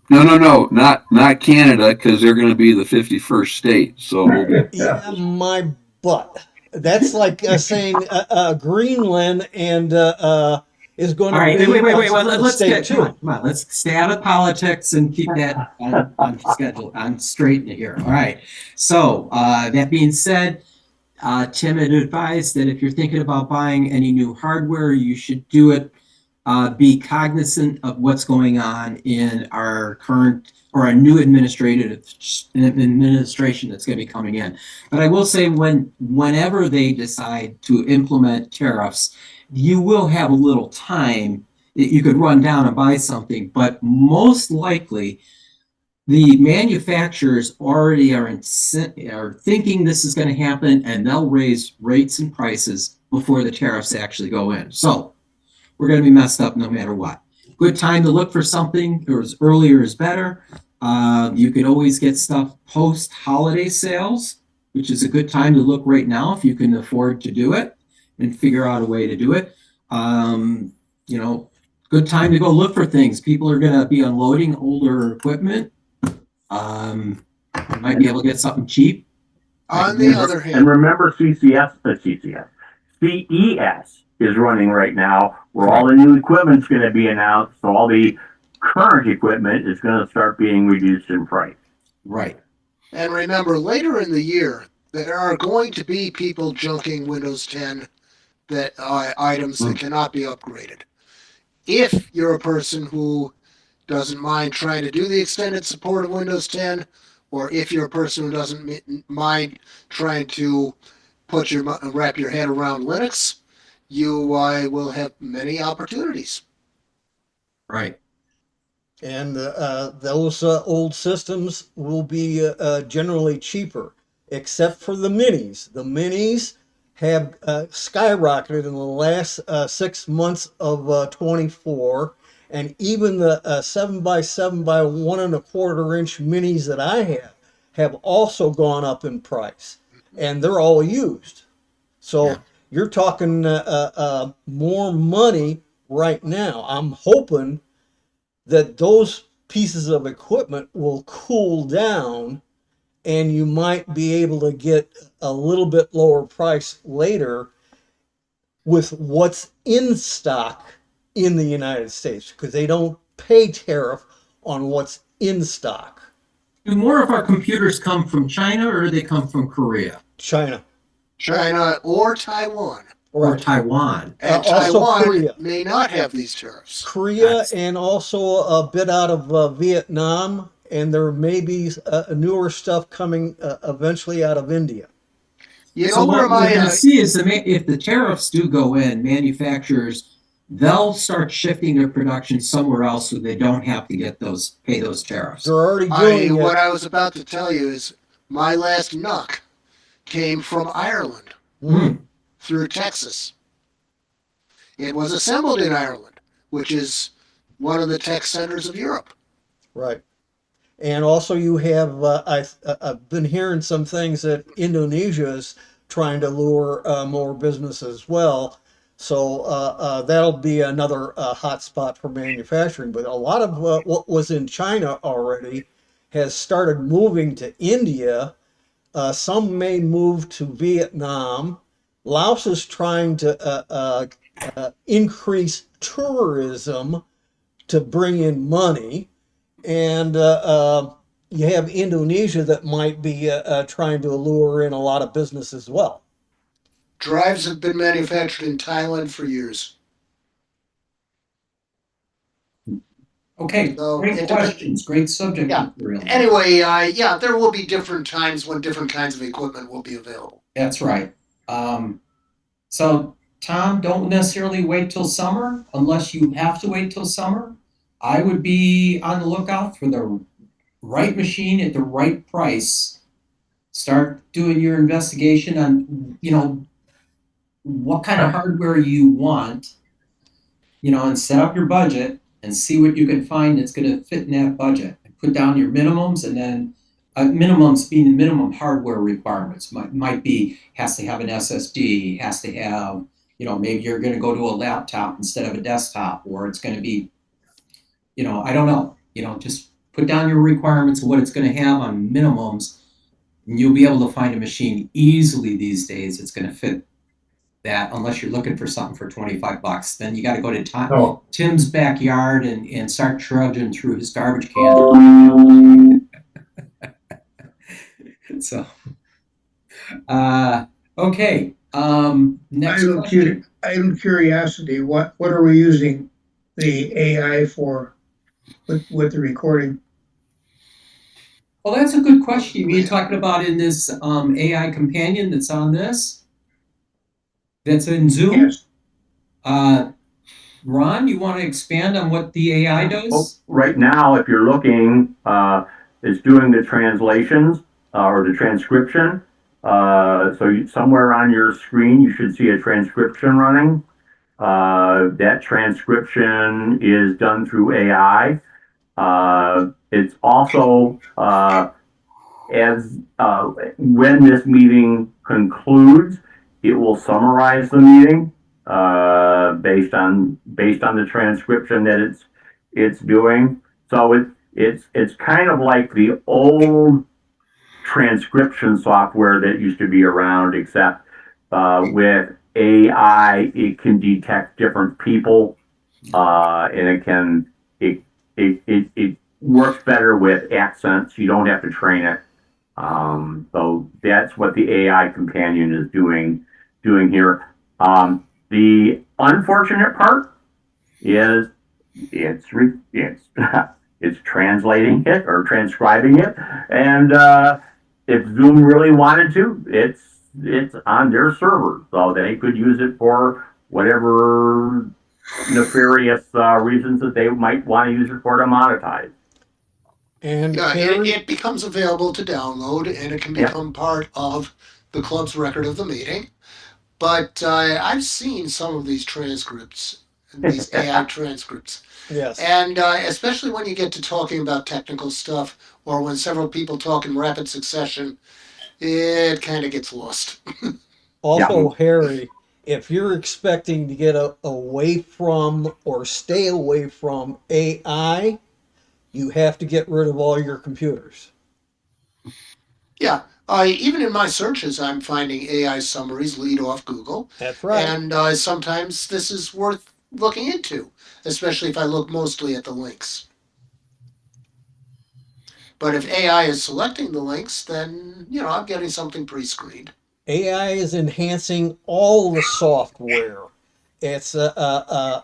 Speaker 7: No, not Canada, because they're going to be the 51st state. So
Speaker 1: Yeah, my butt. That's like saying Greenland and is going
Speaker 2: All
Speaker 1: to
Speaker 2: right,
Speaker 1: be
Speaker 2: wait.
Speaker 1: a
Speaker 2: Let's
Speaker 1: state too.
Speaker 2: come on. Let's stay out of politics and keep that on schedule, on straight here. All right. So that being said, Tim had advised that if you're thinking about buying any new hardware, you should do it. Be cognizant of what's going on in our current or a new administration that's going to be coming in. But I will say whenever they decide to implement tariffs, you will have a little time that you could run down and buy something, but most likely the manufacturers already are thinking this is going to happen, and they'll raise rates and prices before the tariffs actually go in. So we're going to be messed up no matter what. Good time to look for something, or as earlier is better. You could always get stuff post-holiday sales, which is a good time to look right now if you can afford to do it and figure out a way to do it. You know, good time to go look for things. People are going to be unloading older equipment. You might be able to get something cheap.
Speaker 4: On the other
Speaker 5: And
Speaker 4: hand,
Speaker 5: remember CES is running right now, where all the new equipment's going to be announced. So all the current equipment is going to start being reduced in price.
Speaker 2: Right.
Speaker 4: and remember, later in the year, there are going to be people junking Windows 10 items that cannot be upgraded. If you're a person who doesn't mind trying to do the extended support of Windows 10, or if you're a person who doesn't mind trying to wrap your head around Linux, you will have many opportunities.
Speaker 2: Right.
Speaker 1: And those old systems will be generally cheaper, except for the minis. The minis have skyrocketed in the last 6 months of 24, and even the 7x7 by 1.25 inch minis that I have also gone up in price, and they're all used. So
Speaker 2: Yeah.
Speaker 1: you're talking more money right now. I'm hoping that those pieces of equipment will cool down and you might be able to get a little bit lower price later with what's in stock in the United States, because they don't pay tariff on what's in stock.
Speaker 2: Do more of our computers come from China, or do they come from Korea
Speaker 1: China.
Speaker 4: China or Taiwan.
Speaker 2: or Taiwan?
Speaker 4: And
Speaker 1: Also
Speaker 4: Taiwan
Speaker 1: Korea.
Speaker 4: may not have these tariffs.
Speaker 1: Korea, and also a bit out of Vietnam, and there may be newer stuff coming eventually out of India.
Speaker 4: You
Speaker 2: So
Speaker 4: know where
Speaker 2: what we're going to
Speaker 4: my
Speaker 2: see is if the tariffs do go in, manufacturers, they'll start shifting their production somewhere else so they don't have to pay those tariffs.
Speaker 1: They're already doing
Speaker 4: what
Speaker 1: it.
Speaker 4: I was about to tell you is my last NUC came from Ireland through Texas. It was assembled in Ireland, which is one of the tech centers of Europe.
Speaker 1: Right. And also you have, I've been hearing some things that Indonesia is trying to lure more business as well. So that'll be another hot spot for manufacturing. But a lot of what was in China already has started moving to India. Some may move to Vietnam. Laos is trying to increase tourism to bring in money. And you have Indonesia that might be trying to lure in a lot of business as well.
Speaker 4: Drives have been manufactured in Thailand for years.
Speaker 2: Okay,
Speaker 4: So
Speaker 2: great questions, great subject
Speaker 4: Yeah.
Speaker 2: material.
Speaker 4: Anyway, yeah, there will be different times when different kinds of equipment will be available.
Speaker 2: That's right. So Tom, don't necessarily wait till summer unless you have to wait till summer. I would be on the lookout for the right machine at the right price. Start doing your investigation on, what kind of hardware you want, and set up your budget and see what you can find that's going to fit in that budget. And put down your minimums, and then minimums being the minimum hardware requirements might be has to have an SSD, has to have, maybe you're going to go to a laptop instead of a desktop, or it's going to be, I don't know, just put down your requirements of what it's going to have on minimums, and you'll be able to find a machine easily these days that's going to fit that, unless you're looking for something for $25. Then you got to go to Tim's backyard and start trudging through his garbage can. So, okay. Next question.
Speaker 6: Out of curiosity, what are we using the AI for with the recording?
Speaker 2: Well, that's a good question. You're talking about in this AI companion that's on this, that's in Zoom?
Speaker 6: Yes.
Speaker 2: Ron, you want to expand on what the AI
Speaker 5: Well,
Speaker 2: does?
Speaker 5: right now, if you're looking, it's doing the translations or the transcription. Somewhere on your screen, you should see a transcription running. That transcription is done through AI. It's also as when this meeting concludes, it will summarize the meeting based on the transcription that it's doing. So it's kind of like the old transcription software that used to be around, except with AI, it can detect different people, and it works better with accents. You don't have to train it. So that's what the AI companion is doing here. The unfortunate part is it's it's translating it or transcribing it, and if Zoom really wanted to, it's on their server, so they could use it for whatever nefarious reasons that they might want to use it for to monetize.
Speaker 1: And
Speaker 4: Yeah,
Speaker 1: Harry,
Speaker 4: it becomes available to download and it can
Speaker 5: Yeah.
Speaker 4: become part of the club's record of the meeting. But I've seen some of these transcripts, these AI transcripts.
Speaker 1: yes.
Speaker 4: And especially when you get to talking about technical stuff or when several people talk in rapid succession, it kind of gets lost.
Speaker 1: Also, Harry, if you're expecting to get away from or stay away from AI, you have to get rid of all your computers.
Speaker 4: Yeah, even in my searches, I'm finding AI summaries lead off Google.
Speaker 1: That's right.
Speaker 4: And sometimes this is worth looking into, especially if I look mostly at the links. But if AI is selecting the links, then, I'm getting something pre-screened.
Speaker 1: AI is enhancing all the software. It's a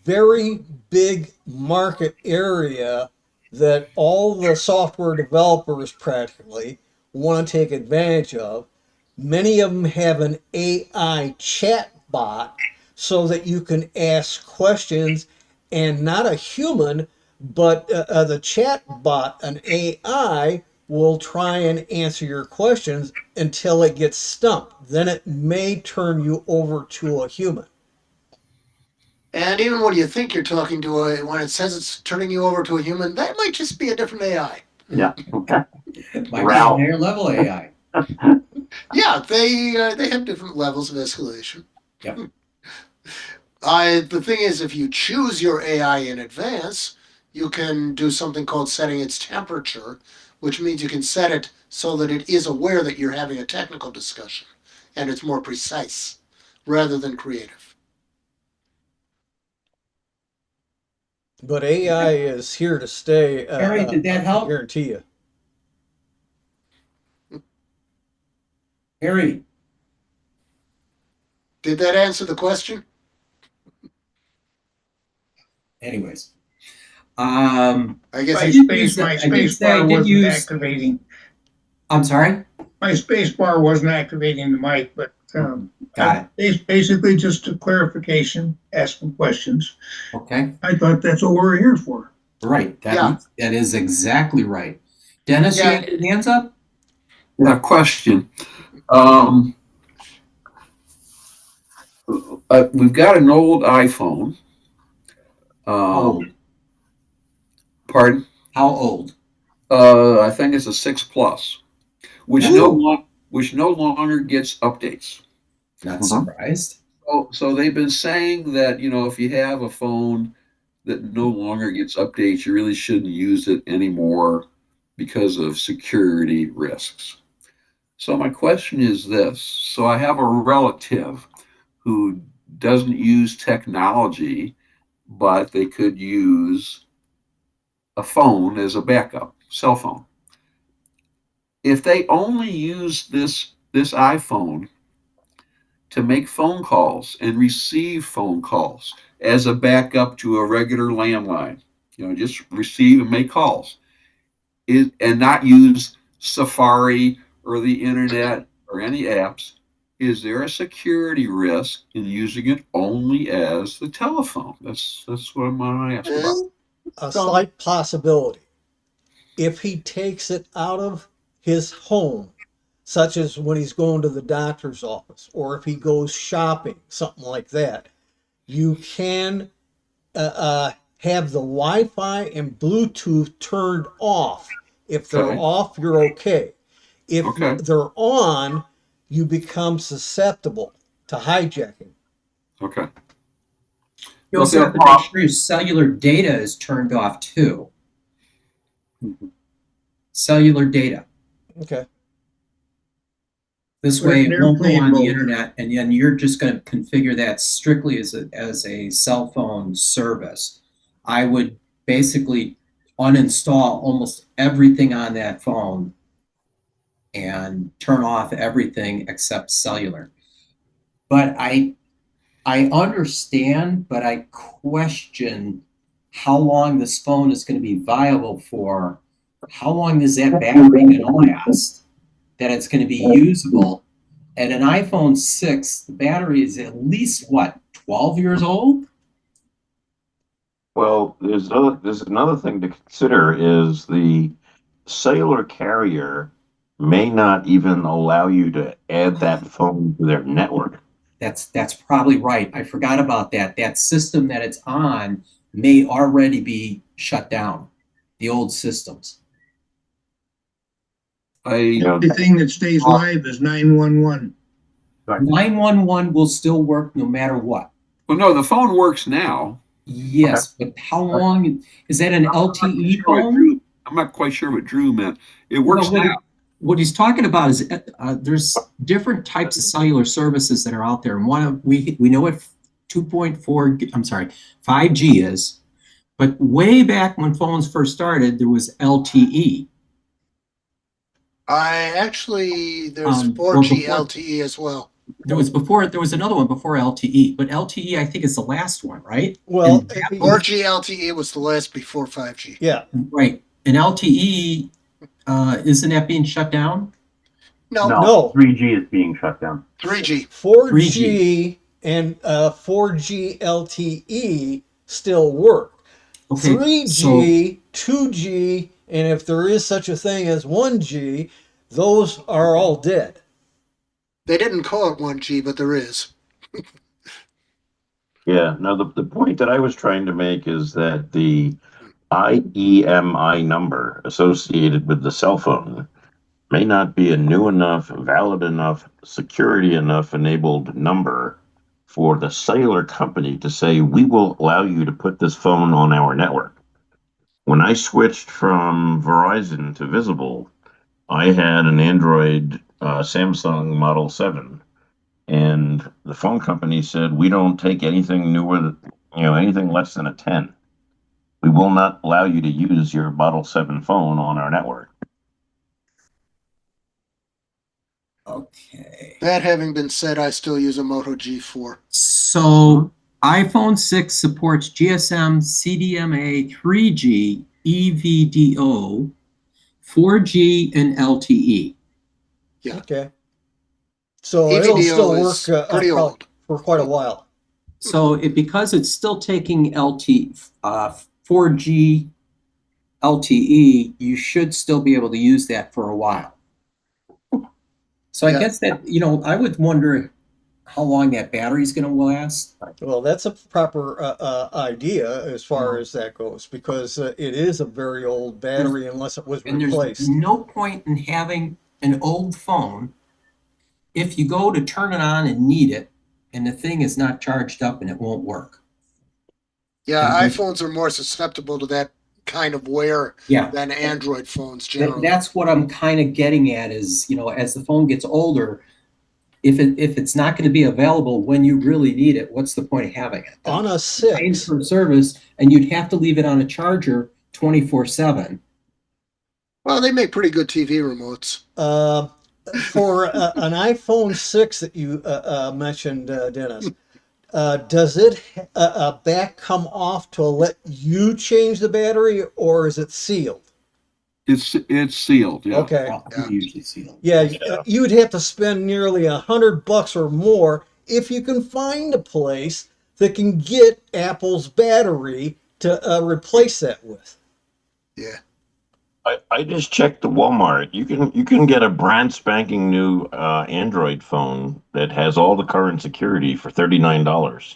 Speaker 1: very big market area that all the software developers practically want to take advantage of. Many of them have an AI chat bot so that you can ask questions and not a human, but the chat bot, an AI, will try and answer your questions until it gets stumped. Then it may turn you over to a human.
Speaker 4: And even when you think you're talking to when it says it's turning you over to a human, that might just be a different AI.
Speaker 5: Yeah.
Speaker 2: Might be a
Speaker 5: Ralph.
Speaker 2: higher level AI.
Speaker 4: Yeah, they have different levels of escalation.
Speaker 2: Yep.
Speaker 4: The thing is, if you choose your AI in advance, you can do something called setting its temperature, which means you can set it so that it is aware that you're having a technical discussion, and it's more precise rather than creative.
Speaker 1: But AI is here to stay.
Speaker 2: Harry, did that
Speaker 1: I
Speaker 2: help?
Speaker 1: guarantee you.
Speaker 2: Harry,
Speaker 4: Did that answer the question?
Speaker 2: anyways.
Speaker 4: I guess
Speaker 6: My
Speaker 4: I
Speaker 6: space, my
Speaker 2: I did
Speaker 6: space
Speaker 2: say I
Speaker 6: bar
Speaker 2: did
Speaker 6: wasn't
Speaker 2: use.
Speaker 6: activating.
Speaker 2: I'm sorry.
Speaker 6: My space bar wasn't activating the mic, but
Speaker 2: Got
Speaker 6: basically just a clarification, asking questions.
Speaker 2: it. Okay.
Speaker 6: I thought that's what we're here for.
Speaker 2: Right.
Speaker 4: Yeah.
Speaker 2: That is exactly right. Dennis, you
Speaker 4: Yeah.
Speaker 2: have your hands up?
Speaker 7: Yeah, question. We've got an old iPhone.
Speaker 2: How old?
Speaker 7: Pardon?
Speaker 2: How old?
Speaker 7: I think it's a 6 Plus, which which no longer gets updates.
Speaker 2: Not
Speaker 5: Mhm.
Speaker 2: surprised.
Speaker 7: So they've been saying that, if you have a phone that no longer gets updates, you really shouldn't use it anymore because of security risks. So my question is this. So I have a relative who doesn't use technology, but they could use a phone as a backup, cell phone. If they only use this iPhone to make phone calls and receive phone calls as a backup to a regular landline, just receive and make calls. and not use Safari or the internet or any apps, is there a security risk in using it only as the telephone? That's what I'm going to ask about.
Speaker 1: A
Speaker 4: So,
Speaker 1: slight possibility. If he takes it out of his home, such as when he's going to the doctor's office, or if he goes shopping, something like that, you can have the Wi-Fi and Bluetooth turned off. If they're
Speaker 7: Okay.
Speaker 1: off, you're okay. If
Speaker 7: Okay.
Speaker 1: they're on, you become susceptible to hijacking.
Speaker 7: Okay.
Speaker 2: You also have to make sure your cellular data is turned off too. Cellular data.
Speaker 1: Okay.
Speaker 2: This
Speaker 6: Put it
Speaker 2: way
Speaker 6: in
Speaker 2: it won't go
Speaker 6: airplane
Speaker 2: on the
Speaker 6: mode.
Speaker 2: internet, and then you're just going to configure that strictly as a cell phone service. I would basically uninstall almost everything on that phone and turn off everything except cellular. But I understand, but I question how long this phone is going to be viable for. How long is that battery going to last? That it's going to be usable. At an iPhone 6, the battery is at least what, 12 years old?
Speaker 8: Well, there's another thing to consider is the cellular carrier may not even allow you to add that phone to their network.
Speaker 2: That's probably right. I forgot about that. That system that it's on may already be shut down, the old systems.
Speaker 8: You know,
Speaker 6: The thing that stays live is 911.
Speaker 2: 911 will still work no matter what.
Speaker 7: Well, no, the phone works now.
Speaker 2: Yes, but how long is that an LTE
Speaker 7: Sure what
Speaker 2: phone?
Speaker 7: Drew- I'm not quite sure what Drew meant. It works
Speaker 2: Well,
Speaker 7: now.
Speaker 2: what he's talking about is there's different types of cellular services that are out there, and one of we know what 2.4 I'm sorry 5G is, but way back when phones first started, there was LTE.
Speaker 4: there's
Speaker 2: Or
Speaker 4: 4G
Speaker 2: before
Speaker 4: LTE as well.
Speaker 2: there was another one before LTE, but LTE I think is the last one, right?
Speaker 1: Well,
Speaker 2: And that
Speaker 4: 4G LTE was the last before 5G.
Speaker 1: yeah.
Speaker 2: right, and LTE isn't that being shut down?
Speaker 4: No,
Speaker 1: No.
Speaker 5: 3G is being shut down.
Speaker 4: 3G.
Speaker 1: 4G and 4G LTE still work.
Speaker 2: Okay,
Speaker 1: 3G, 2G, and if there is such a thing as 1G, those are all dead.
Speaker 4: They didn't call it 1G, but there is.
Speaker 8: yeah. Now the point that I was trying to make is that the IEMI number associated with the cell phone may not be a new enough, valid enough, security enough enabled number for the cellular company to say, we will allow you to put this phone on our network. When I switched from Verizon to Visible, I had an Android Samsung Model 7, and the phone company said, we don't take anything newer, anything less than a 10. We will not allow you to use your Model 7 phone on our network.
Speaker 2: okay.
Speaker 4: That having been said, I still use a Moto G4.
Speaker 2: So iPhone 6 supports GSM, CDMA, 3G, EVDO, 4G, and LTE.
Speaker 4: Yeah.
Speaker 1: Okay. So it'll still
Speaker 4: EVDO
Speaker 1: work
Speaker 4: is pretty
Speaker 1: probably
Speaker 4: old.
Speaker 1: for quite a while.
Speaker 2: So because it's still taking 4G LTE, you should still be able to use that for a while. So I
Speaker 4: Yeah.
Speaker 2: guess that, I would wonder how long that battery is going to last.
Speaker 1: Well, that's a proper idea as far as that goes, because it is a very old battery unless it was
Speaker 2: And there's
Speaker 1: replaced.
Speaker 2: no point in having an old phone if you go to turn it on and need it, and the thing is not charged up and it won't work.
Speaker 4: Yeah,
Speaker 2: And
Speaker 4: iPhones are more susceptible to that kind of wear
Speaker 2: yeah,
Speaker 4: than Android phones generally.
Speaker 2: that's what I'm kind of getting at is, as the phone gets older, if it's not going to be available when you really need it, what's the point of having it?
Speaker 1: On a
Speaker 2: Paying
Speaker 1: 6,
Speaker 2: for service, and you'd have to leave it on a charger 24/7.
Speaker 4: Well, they make pretty good TV remotes.
Speaker 1: for an iPhone 6 that you mentioned, Dennis, does it back come off to let you change the battery, or is it sealed?
Speaker 7: It's sealed. Yeah.
Speaker 1: Okay.
Speaker 2: They're usually sealed.
Speaker 1: Yeah, you would have to spend nearly $100 or more if you can find a place that can get Apple's battery to replace that with.
Speaker 4: Yeah.
Speaker 8: I just checked the Walmart. You can get a brand spanking new Android phone that has all the current security for $39.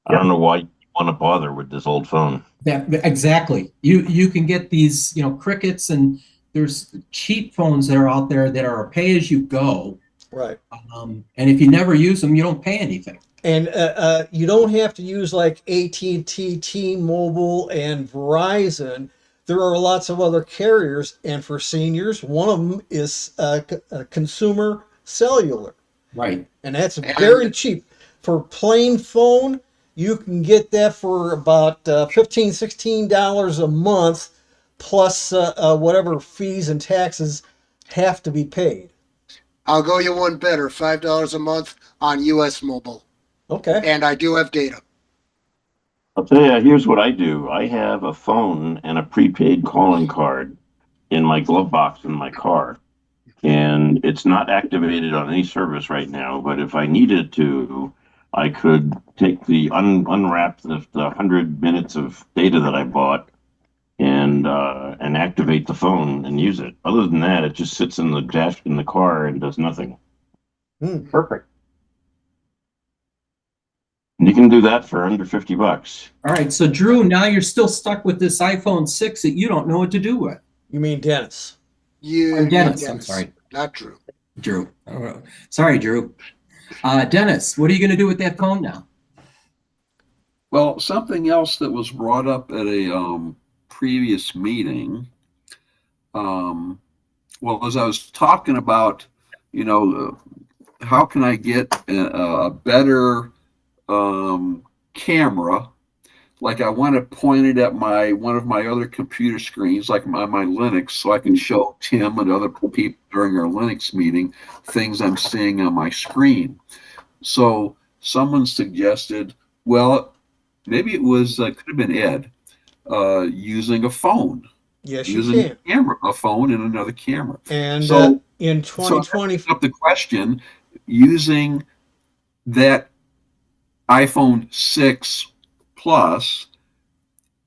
Speaker 8: I don't know why you want to bother with this old phone.
Speaker 2: That exactly. You can get these, crickets, and there's cheap phones that are out there that are pay as you go.
Speaker 1: Right.
Speaker 2: And if you never use them, you don't pay anything.
Speaker 1: And you don't have to use like AT&T, T-Mobile, and Verizon. There are lots of other carriers, and for seniors, one of them is Consumer Cellular.
Speaker 2: Right.
Speaker 1: And that's very cheap. For plain phone, you can get that for about $15, $16 a month, plus whatever fees and taxes have to be paid.
Speaker 4: I'll go you one better, $5 a month on US Mobile.
Speaker 1: Okay.
Speaker 4: And I do have data.
Speaker 8: I'll tell you, here's what I do. I have a phone and a prepaid calling card in my glove box in my car. And it's not activated on any service right now, but if I needed to, I could take unwrap the 100 minutes of data that I bought and activate the phone and use it. Other than that, it just sits in the dash in the car and does nothing.
Speaker 5: Perfect.
Speaker 8: And you can do that for under $50.
Speaker 2: All right. So Drew, now you're still stuck with this iPhone 6 that you don't know what to do with.
Speaker 1: You mean Dennis?
Speaker 2: Dennis. I'm sorry.
Speaker 4: Not Drew.
Speaker 2: Drew. Oh, sorry, Drew. Dennis, what are you going to do with that phone now?
Speaker 7: Well, something else that was brought up at a previous meeting, as I was talking about, how can I get a better camera? Like I want to point it at one of my other computer screens, like my Linux, so I can show Tim and other people during our Linux meeting things I'm seeing on my screen. So someone suggested, well, maybe it was could have been Ed, using a phone.
Speaker 1: Yes,
Speaker 7: using
Speaker 1: you can.
Speaker 7: a phone and another camera.
Speaker 1: And
Speaker 7: so
Speaker 1: in 2020,
Speaker 7: up the question, using that iPhone 6 Plus,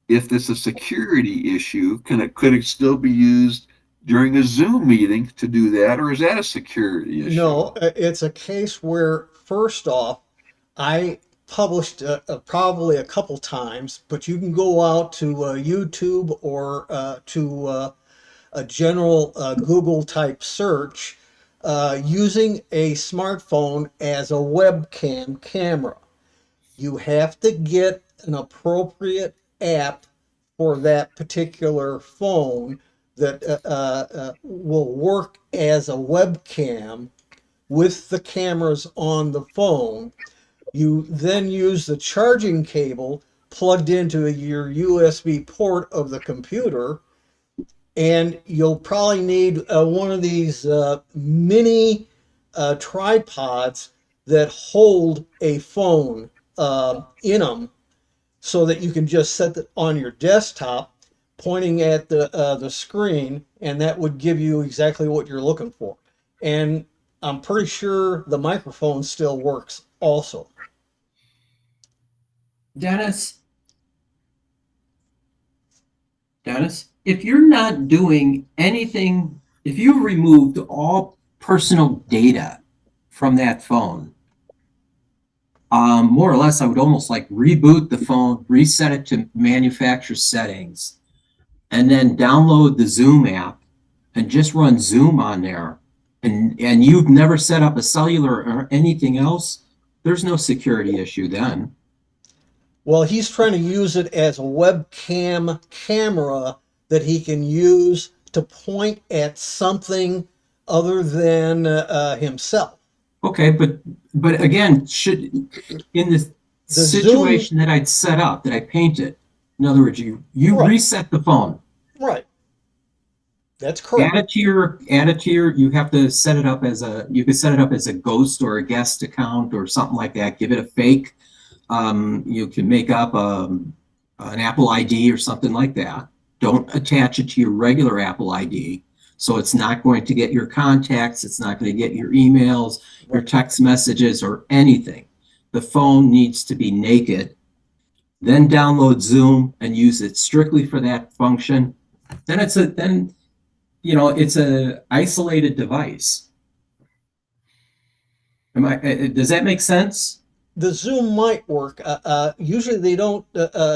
Speaker 7: if it's a security issue, could it still be used during a Zoom meeting to do that, or is that a security issue?
Speaker 1: No, it's a case where, first off, I published probably a couple times, but you can go out to YouTube or to a general Google type search using a smartphone as a webcam camera. You have to get an appropriate app for that particular phone that will work as a webcam with the cameras on the phone. You then use the charging cable plugged into your USB port of the computer, and you'll probably need one of these mini tripods that hold a phone in them, so that you can just set it on your desktop pointing at the screen, and that would give you exactly what you're looking for. And I'm pretty sure the microphone still works also.
Speaker 2: Dennis, if you're not doing anything, if you removed all personal data from that phone, more or less, I would almost like reboot the phone, reset it to manufacturer settings, and then download the Zoom app and just run Zoom on there. And you've never set up a cellular or anything else, there's no security issue then.
Speaker 1: Well, he's trying to use it as a webcam camera that he can use to point at something other than himself.
Speaker 2: Okay, but again, in the situation that I'd set up, that I painted, in other words, you
Speaker 1: Right.
Speaker 2: reset the phone.
Speaker 1: Right. That's correct.
Speaker 2: Add it to your, you have to set it up you could set it up as a ghost or a guest account or something like that. Give it a fake. You can make up an Apple ID or something like that. Don't attach it to your regular Apple ID. So it's not going to get your contacts. It's not going to get your emails, your text messages, or anything. The phone needs to be naked. Then download Zoom and use it strictly for that function. Then it's a isolated device. Does that make sense?
Speaker 1: The Zoom might work. Usually they don't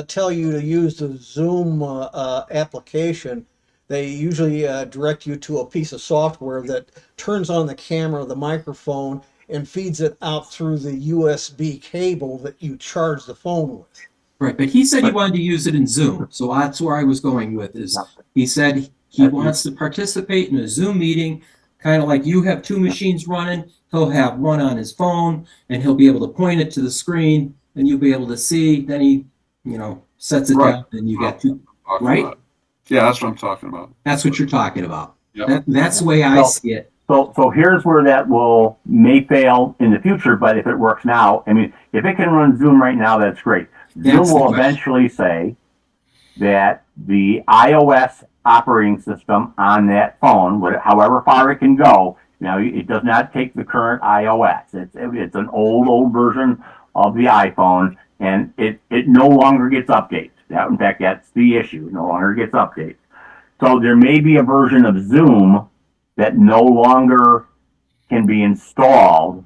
Speaker 1: tell you to use the Zoom application. They usually direct you to a piece of software that turns on the camera, the microphone, and feeds it out through the USB cable that you charge the phone with.
Speaker 2: Right, but he said he wanted to use it in Zoom. So that's where I was going with is he said he wants to participate in a Zoom meeting, kind of like you have two machines running. He'll have one on his phone and he'll be able to point it to the screen and you'll be able to see. Then he, sets it
Speaker 7: Right.
Speaker 2: down and you get two,
Speaker 7: Talking
Speaker 2: right?
Speaker 7: about. Yeah, that's what I'm talking about.
Speaker 2: That's what you're talking about.
Speaker 7: Yep.
Speaker 2: That's the way I see it.
Speaker 5: So here's where that may fail in the future, but if it works now, I mean, if it can run Zoom right now, that's great.
Speaker 2: That's
Speaker 5: Zoom
Speaker 2: the
Speaker 5: will
Speaker 2: question.
Speaker 5: eventually say that the iOS operating system on that phone, however far it can go, it does not take the current iOS. It's an old version of the iPhone, and it no longer gets updates. In fact, that's the issue. It no longer gets updates. So there may be a version of Zoom that no longer can be installed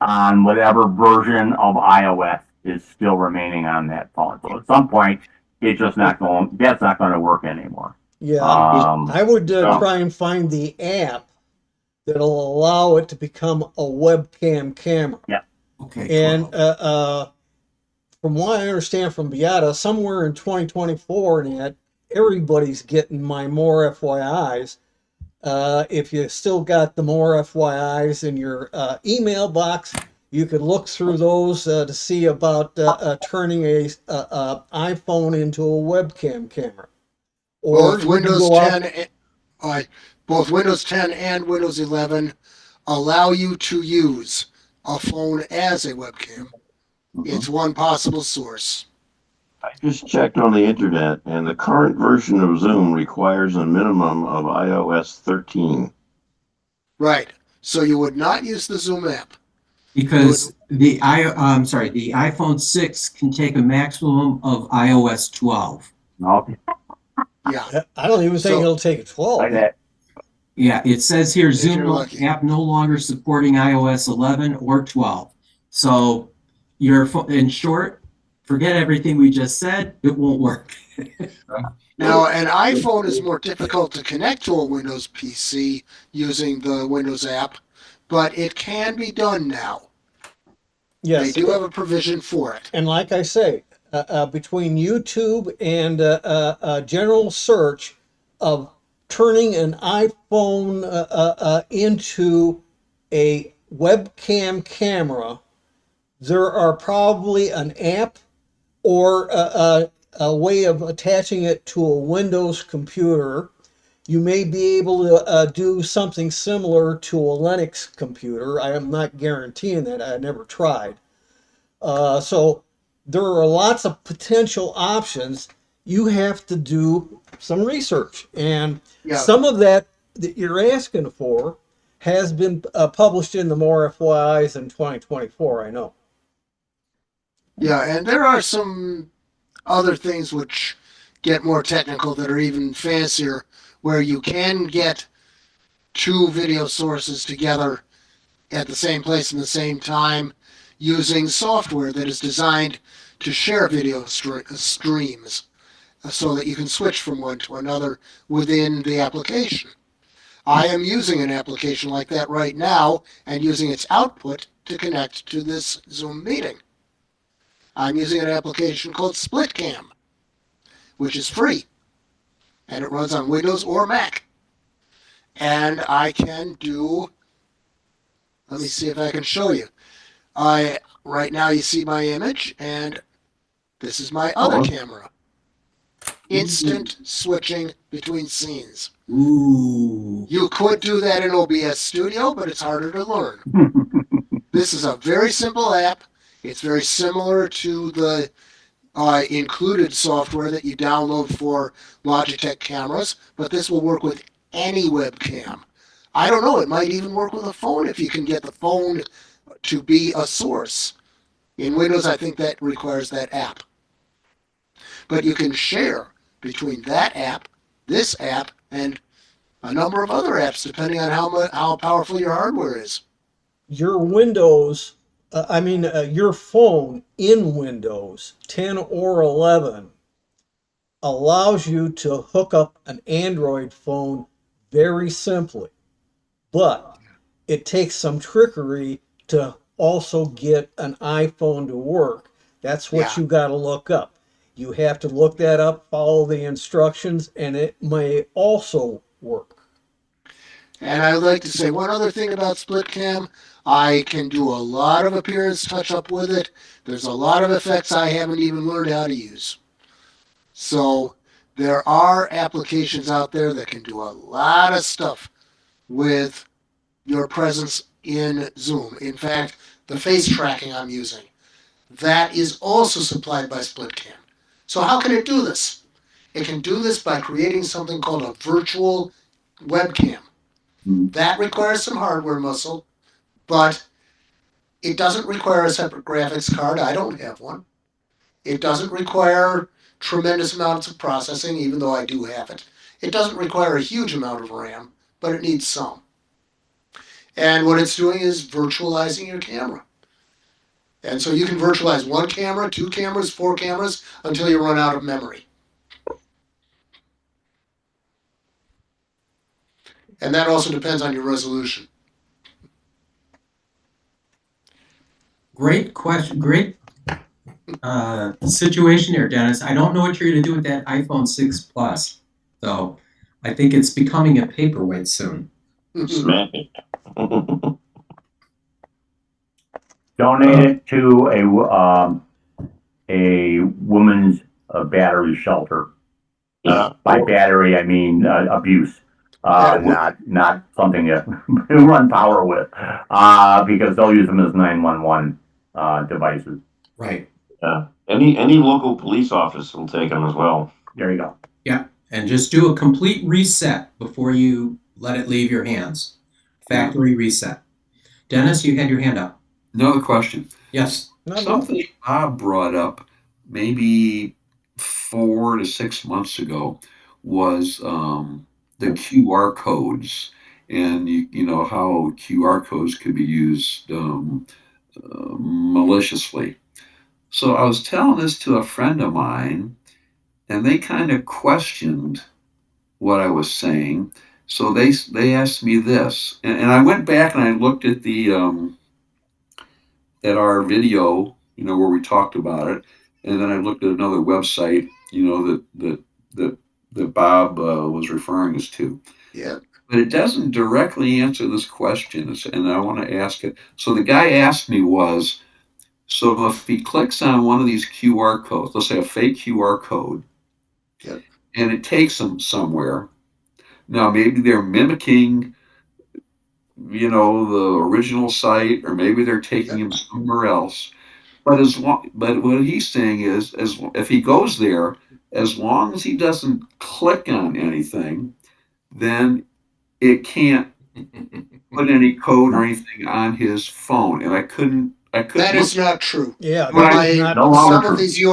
Speaker 5: on whatever version of iOS is still remaining on that phone. So at some point, that's not going to work anymore.
Speaker 1: Yeah, I would try and find the app that'll allow it to become a webcam camera.
Speaker 5: Yeah.
Speaker 2: Okay.
Speaker 1: And from what I understand from Beata, somewhere in 2024, Nat, everybody's getting my more FYIs. If you still got the more FYIs in your email box, you could look through those to see about turning a iPhone into a webcam camera. Or
Speaker 4: Both Windows 10, both Windows 10 and Windows 11 allow you to use a phone as a webcam. It's one possible source.
Speaker 8: I just checked on the internet, and the current version of Zoom requires a minimum of iOS 13.
Speaker 4: Right. So you would not use the Zoom app.
Speaker 2: Because the iPhone 6 can take a maximum of iOS 12.
Speaker 5: Okay.
Speaker 4: Yeah.
Speaker 1: I don't even think it'll take 12.
Speaker 5: Like that.
Speaker 2: Yeah, it says here
Speaker 4: you're
Speaker 2: Zoom
Speaker 4: lucky.
Speaker 2: app no longer supporting iOS 11 or 12. So in short, forget everything we just said. It won't work.
Speaker 4: Now, an iPhone is more difficult to connect to a Windows PC using the Windows app, but it can be done now.
Speaker 1: Yes.
Speaker 4: They do have a provision for it.
Speaker 1: And like I say, between YouTube and general search of turning an iPhone into a webcam camera, there are probably an app or a way of attaching it to a Windows computer. You may be able to do something similar to a Linux computer. I am not guaranteeing that. I never tried. So there are lots of potential options. You have to do some research. And some of that you're asking for has been published in the more FYIs in 2024, I know.
Speaker 4: Yeah, and there are some other things which get more technical that are even fancier, where you can get two video sources together at the same place in the same time using software that is designed to share video streams so that you can switch from one to another within the application. I am using an application like that right now and using its output to connect to this Zoom meeting. I'm using an application called Splitcam, which is free, and it runs on Windows or Mac. And I can do, let me see if I can show you. Right now you see my image, and this is my other camera. Instant switching between scenes.
Speaker 2: Ooh.
Speaker 4: You could do that in OBS Studio, but it's harder to learn. This is a very simple app. It's very similar to the included software that you download for Logitech cameras, but this will work with any webcam. I don't know, it might even work with a phone if you can get the phone to be a source. In Windows, I think that requires that app. But you can share between that app, this app, and a number of other apps depending on how powerful your hardware is.
Speaker 1: Your Windows, your phone in Windows 10 or 11 allows you to hook up an Android phone very simply, but it takes some trickery to also get an iPhone to work. That's what
Speaker 4: Yeah.
Speaker 1: you got to look up. You have to look that up, follow the instructions, and it may also work.
Speaker 4: And I would like to say one other thing about Splitcam. I can do a lot of appearance touch up with it. There's a lot of effects I haven't even learned how to use. So there are applications out there that can do a lot of stuff with your presence in Zoom. In fact, the face tracking I'm using, that is also supplied by Splitcam. So how can it do this? It can do this by creating something called a virtual webcam. That requires some hardware muscle, but it doesn't require a separate graphics card. I don't have one. It doesn't require tremendous amounts of processing, even though I do have it. It doesn't require a huge amount of RAM, but it needs some. And what it's doing is virtualizing your camera. And so you can virtualize one camera, two cameras, four cameras, until you run out of memory. And that also depends on your resolution.
Speaker 2: Great question. Great situation here, Dennis. I don't know what you're going to do with that iPhone 6 Plus, though. I think it's becoming a paperweight soon.
Speaker 8: Smack it.
Speaker 5: Donate it to a woman's battery shelter. By battery, I mean abuse. Not something that you run power with, because they'll use them as 911 devices.
Speaker 2: Right.
Speaker 8: Any local police office will take them as well.
Speaker 5: There you go.
Speaker 2: Yeah. And just do a complete reset before you let it leave your hands. Factory reset. Dennis, you had your hand up.
Speaker 7: Another question.
Speaker 2: Yes.
Speaker 7: Something Bob brought up maybe 4 to 6 months ago was the QR codes, and you know how QR codes could be used maliciously. So I was telling this to a friend of mine, and they kind of questioned what I was saying. So they asked me this, and I went back and I looked at the at our video, where we talked about it, and then I looked at another website, that Bob was referring us to.
Speaker 4: Yeah.
Speaker 7: But it doesn't directly answer this question, and I want to ask it. So the guy asked me was, so if he clicks on one of these QR codes, let's say a fake QR code,
Speaker 4: Yep.
Speaker 7: and it takes him somewhere. Now maybe they're mimicking, the original site, or maybe they're taking him somewhere else. But but what he's saying is, if he goes there, as long as he doesn't click on anything, then it can't put any code or anything on his phone. And I couldn't.
Speaker 4: That is not true.
Speaker 1: Yeah,
Speaker 7: But
Speaker 1: that
Speaker 7: I-
Speaker 1: is not
Speaker 5: no longer
Speaker 4: Some
Speaker 5: true.
Speaker 4: of these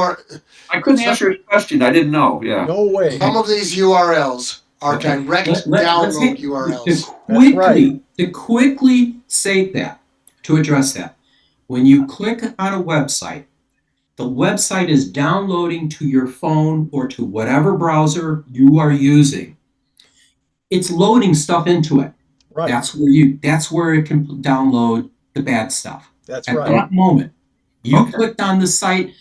Speaker 7: I couldn't answer his question. I didn't know. Yeah.
Speaker 1: no way.
Speaker 4: some of these URLs are
Speaker 2: Okay.
Speaker 4: direct
Speaker 2: Let's
Speaker 4: download
Speaker 2: hit-
Speaker 4: URLs.
Speaker 2: To quickly state that, to address that, when you click on a website, the website is downloading to your phone or to whatever browser you are using. It's loading stuff into it.
Speaker 1: Right.
Speaker 2: That's where it can download the bad stuff.
Speaker 1: That's
Speaker 2: At
Speaker 1: right.
Speaker 2: that moment, you
Speaker 7: Okay.
Speaker 2: clicked on the site.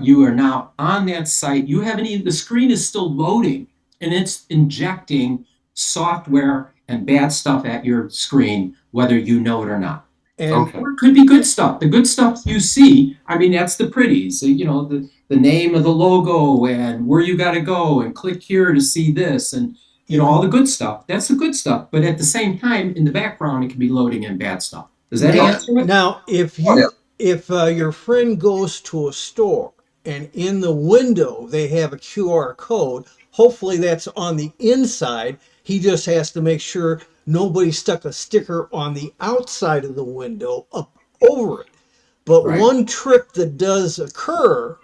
Speaker 2: You are now on that site. You haven't even. The screen is still loading, and it's injecting software and bad stuff at your screen, whether you know it or not.
Speaker 1: And
Speaker 7: Okay.
Speaker 2: Or it could be good stuff. The good stuff you see, I mean, that's the pretties. The name of the logo and where you got to go and click here to see this and all the good stuff. That's the good stuff. But at the same time, in the background, it can be loading in bad stuff. Does that answer it?
Speaker 1: now, if
Speaker 7: Oh, yeah.
Speaker 1: your friend goes to a store and in the window they have a QR code. Hopefully that's on the inside. He just has to make sure nobody stuck a sticker on the outside of the window up over it. But
Speaker 2: Right.
Speaker 1: one trick that does occur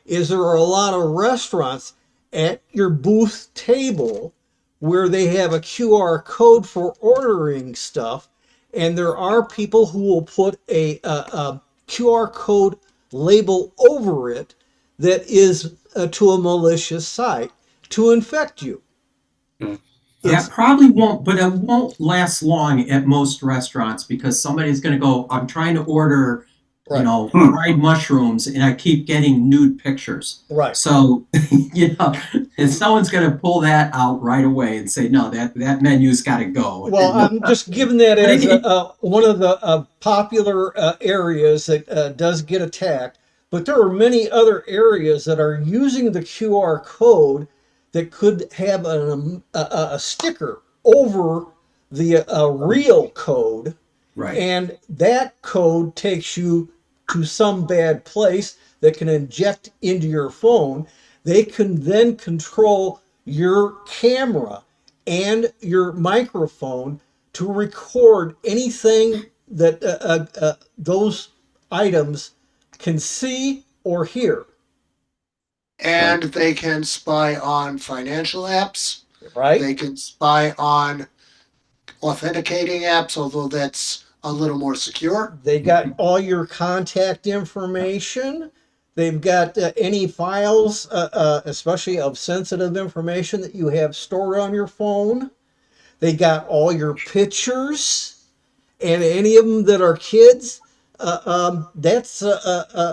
Speaker 1: is there are a lot of restaurants at your booth table where they have a QR code for ordering stuff, and there are people who will put a QR code label over it that is to a malicious site to infect you.
Speaker 2: That probably won't, but it won't last long at most restaurants because somebody's going to go, I'm trying to order,
Speaker 1: Right.
Speaker 2: fried mushrooms and I keep getting nude pictures.
Speaker 1: Right.
Speaker 2: So, and someone's going to pull that out right away and say, no, that menu's got to go.
Speaker 1: Well, I'm just giving that as one of the popular areas that does get attacked. But there are many other areas that are using the QR code that could have a sticker over the real code.
Speaker 2: Right.
Speaker 1: And that code takes you to some bad place that can inject into your phone. They can then control your camera and your microphone to record anything that those items can see or hear.
Speaker 4: And they can spy on financial apps.
Speaker 1: Right?
Speaker 4: They can spy on authenticating apps, although that's a little more secure.
Speaker 1: They got all your contact information. They've got any files, especially of sensitive information that you have stored on your phone. They got all your pictures, and any of them that are kids. That's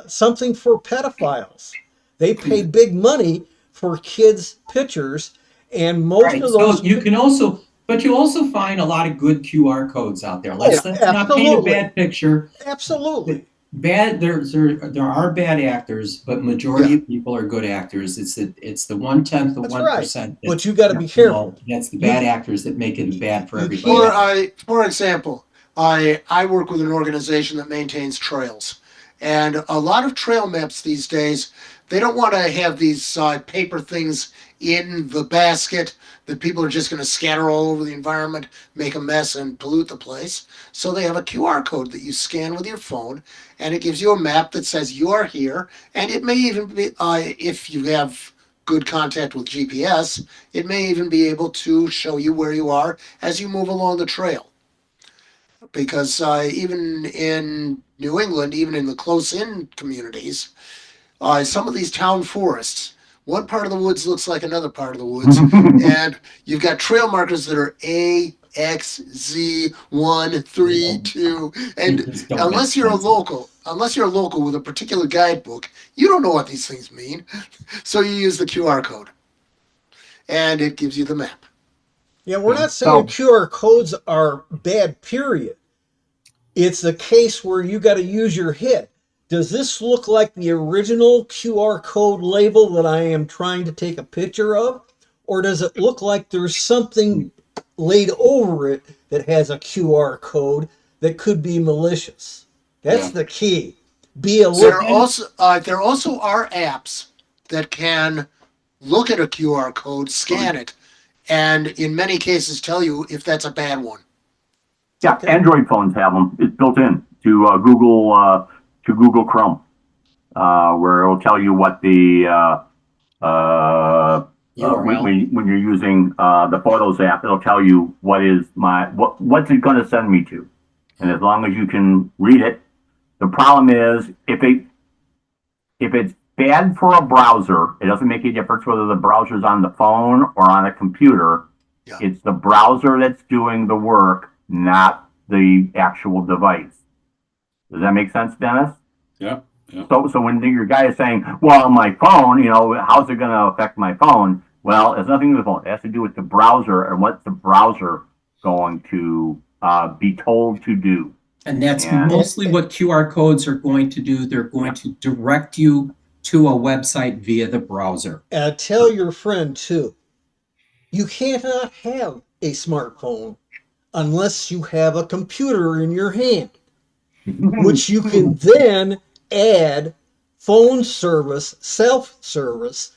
Speaker 1: something for pedophiles. They pay big money for kids' pictures, and most
Speaker 2: Right.
Speaker 1: of
Speaker 2: So
Speaker 1: those.
Speaker 2: you can also, but you also find a lot of good QR codes out there. Let's not paint a
Speaker 1: absolutely.
Speaker 2: bad picture.
Speaker 1: Absolutely.
Speaker 2: There are bad actors, but majority of people are good actors. It's the 1/10 of
Speaker 1: That's
Speaker 2: 1%.
Speaker 1: right. But you got to be careful.
Speaker 2: That's the bad actors that make it bad for
Speaker 1: you
Speaker 2: everybody.
Speaker 1: can't-
Speaker 4: For example, I work with an organization that maintains trails, and a lot of trail maps these days, they don't want to have these paper things in the basket that people are just going to scatter all over the environment, make a mess, and pollute the place. So they have a QR code that you scan with your phone, and it gives you a map that says you are here, and it may even be, if you have good contact with GPS, it may even be able to show you where you are as you move along the trail. Because even in New England, even in the close-in communities, some of these town forests, one part of the woods looks like another part of the woods, and you've got trail markers that are A, X, Z, 1, 3, 2, and unless you're a local with a particular guidebook, you don't know what these things mean. So you use the QR code, and it gives you the map.
Speaker 1: Yeah, we're not saying QR codes are bad, period. It's a case where you got to use your head. Does this look like the original QR code label that I am trying to take a picture of? Or does it look like there's something laid over it that has a QR code that could be malicious? That's the key.
Speaker 4: There also are apps that can look at a QR code, scan it, and in many cases tell you if that's a bad one.
Speaker 5: Yeah, okay. Android phones have them. It's built in to Google Chrome, where it'll tell you what the when you're using the Photos app, it'll tell you what's it going to send me to, and as long as you can read it. The problem is if it's bad for a browser, it doesn't make any difference whether the browser's on the phone or on a computer. Yeah. It's the browser that's doing the work, not the actual device. Does that make sense, Dennis?
Speaker 7: Yeah. Yeah.
Speaker 5: So when your guy is saying, well, my phone, how's it going to affect my phone? Well, it has nothing to do with the phone. It has to do with the browser and what's the browser going to be told to do.
Speaker 2: And that's mostly what QR codes are going to do. They're going to direct you to a website via the browser.
Speaker 1: Tell your friend, too, you cannot have a smartphone unless you have a computer in your hand, which you can then add phone service, self-service,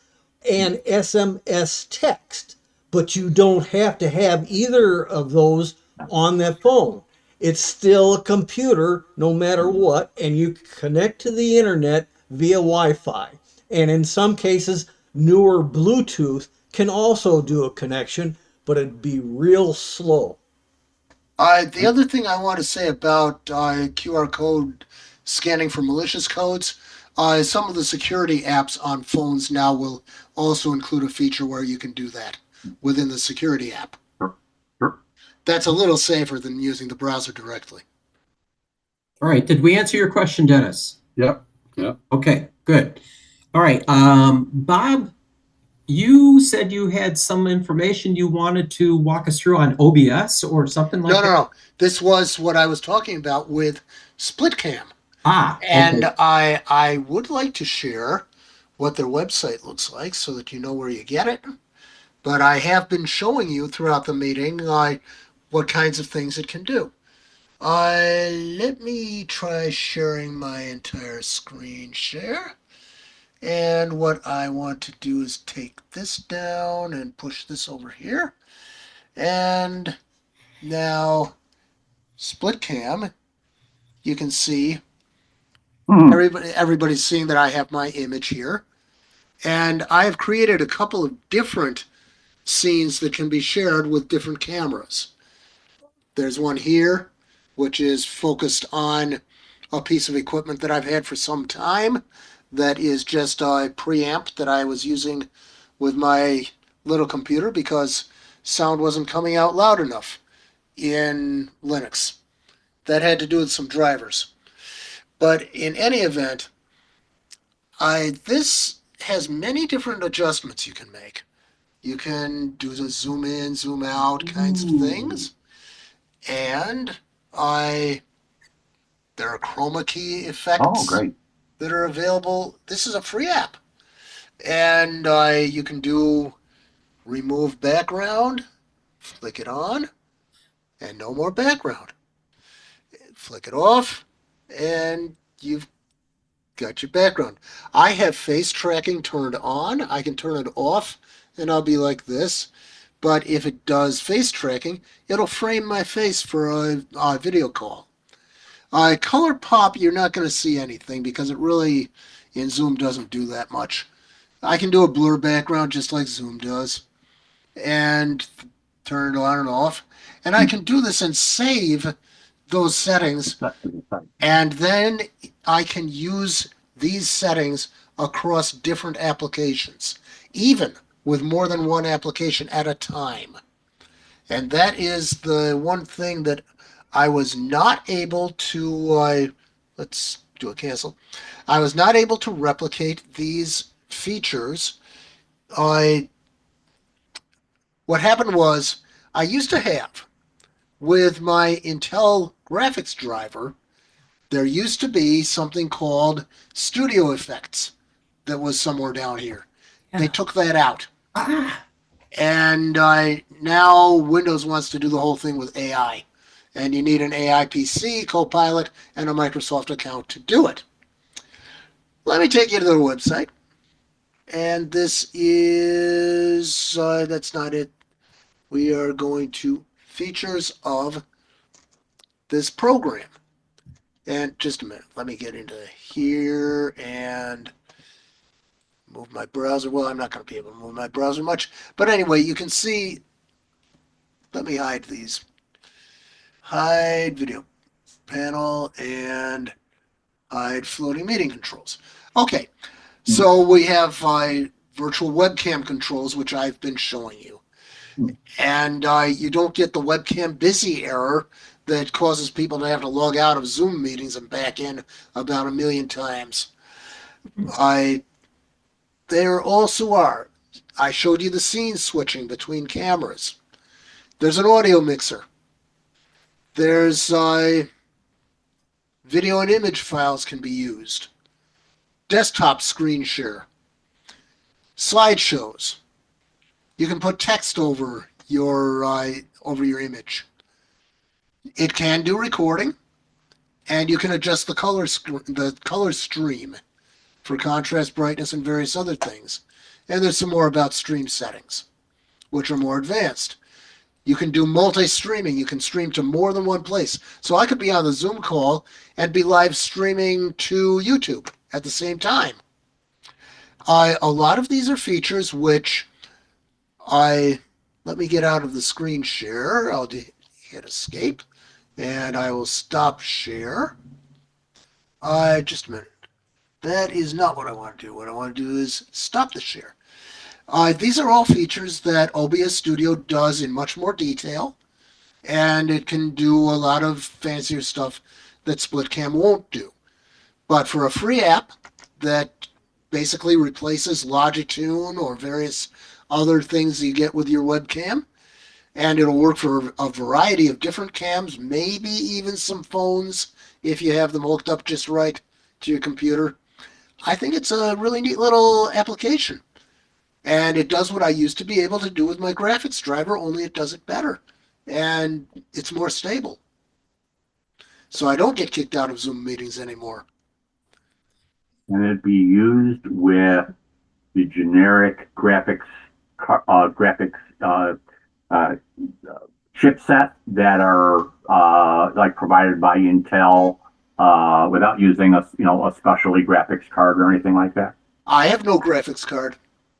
Speaker 1: and SMS text. But you don't have to have either of those on that phone. It's still a computer no matter what, and you connect to the internet via Wi-Fi. And in some cases, newer Bluetooth can also do a connection, but it'd be real slow.
Speaker 4: The other thing I want to say about QR code scanning for malicious codes, some of the security apps on phones now will also include a feature where you can do that within the security app.
Speaker 5: Sure.
Speaker 4: That's a little safer than using the browser directly.
Speaker 2: All right. Did we answer your question, Dennis?
Speaker 7: Yep. Yep.
Speaker 2: Okay, good. All right. Bob, you said you had some information you wanted to walk us through on OBS or something like that?
Speaker 4: No. This was what I was talking about with Splitcam.
Speaker 2: Ah,
Speaker 4: And
Speaker 2: okay.
Speaker 4: I would like to share what their website looks like so that you know where you get it. But I have been showing you throughout the meeting what kinds of things it can do. Let me try sharing my entire screen share. And what I want to do is take this down and push this over here. And now Splitcam, you can see everybody's seeing that I have my image here. And I have created a couple of different scenes that can be shared with different cameras. There's one here, which is focused on a piece of equipment that I've had for some time that is just a preamp that I was using with my little computer because sound wasn't coming out loud enough in Linux. That had to do with some drivers. But in any event, this has many different adjustments you can make. You can do the zoom in, zoom out kinds of things. And there are chroma key effects
Speaker 5: Oh, great.
Speaker 4: that are available. This is a free app. And you can do remove background, flick it on, and no more background. Flick it off, and you've got your background. I have face tracking turned on. I can turn it off, and I'll be like this. But if it does face tracking, it'll frame my face for a video call. Color pop, you're not going to see anything because it really, in Zoom, doesn't do that much. I can do a blur background just like Zoom does and turn it on and off. And I can do this and save those settings, and then I can use these settings across different applications, even with more than one application at a time. And that is the one thing that I was not able to, let's do a cancel. I was not able to replicate these features. What happened was I used to have, with my Intel graphics driver, there used to be something called studio effects that was somewhere down here.
Speaker 2: Yeah.
Speaker 4: They took that out.
Speaker 2: Ah,
Speaker 4: And now Windows wants to do the whole thing with AI. And you need an AI PC, Copilot, and a Microsoft account to do it. Let me take you to the website. And this is, that's not it. We are going to features of this program. And just a minute, let me get into here and move my browser. Well, I'm not going to be able to move my browser much. But anyway, you can see, let me hide these. Hide video panel and hide floating meeting controls. Okay, so we have virtual webcam controls, which I've been showing you. And you don't get the webcam busy error that causes people to have to log out of Zoom meetings and back in about 1 million times. There also are, I showed you the scene switching between cameras. There's an audio mixer. There's video and image files can be used. Desktop screen share. Slideshows. You can put text over your image. It can do recording, and you can adjust the color stream for contrast, brightness, and various other things. And there's some more about stream settings, which are more advanced. You can do multi-streaming. You can stream to more than one place. So I could be on the Zoom call and be live streaming to YouTube at the same time. A lot of these are features which let me get out of the screen share. I'll hit escape and I will stop share. Just a minute. That is not what I want to do. What I want to do is stop the share. These are all features that OBS Studio does in much more detail, and it can do a lot of fancier stuff that Splitcam won't do. But for a free app that basically replaces Logitune or various other things you get with your webcam, and it'll work for a variety of different cams, maybe even some phones if you have them hooked up just right to your computer. I think it's a really neat little application. And it does what I used to be able to do with my graphics driver, only it does it better. And it's more stable. So I don't get kicked out of Zoom meetings anymore.
Speaker 5: Can it be used with the generic graphics chipset that are like provided by Intel without using a specialty graphics card or anything like that?
Speaker 4: I have no graphics card.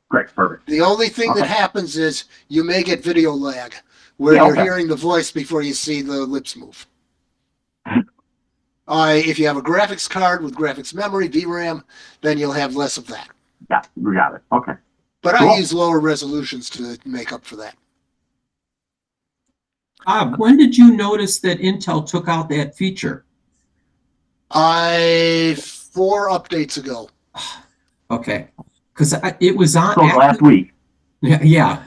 Speaker 5: Great, perfect.
Speaker 4: The only thing that happens is you may get video lag, where you're hearing the voice before you see the lips move. If you have a graphics card with graphics memory, VRAM, then you'll have less of that.
Speaker 5: Yeah, we got it. Okay.
Speaker 4: But
Speaker 5: Cool.
Speaker 4: I use lower resolutions to make up for that.
Speaker 2: When did you notice that Intel took out that feature?
Speaker 4: 4 updates ago.
Speaker 2: Okay, because it was on
Speaker 5: So last week.
Speaker 2: Yeah,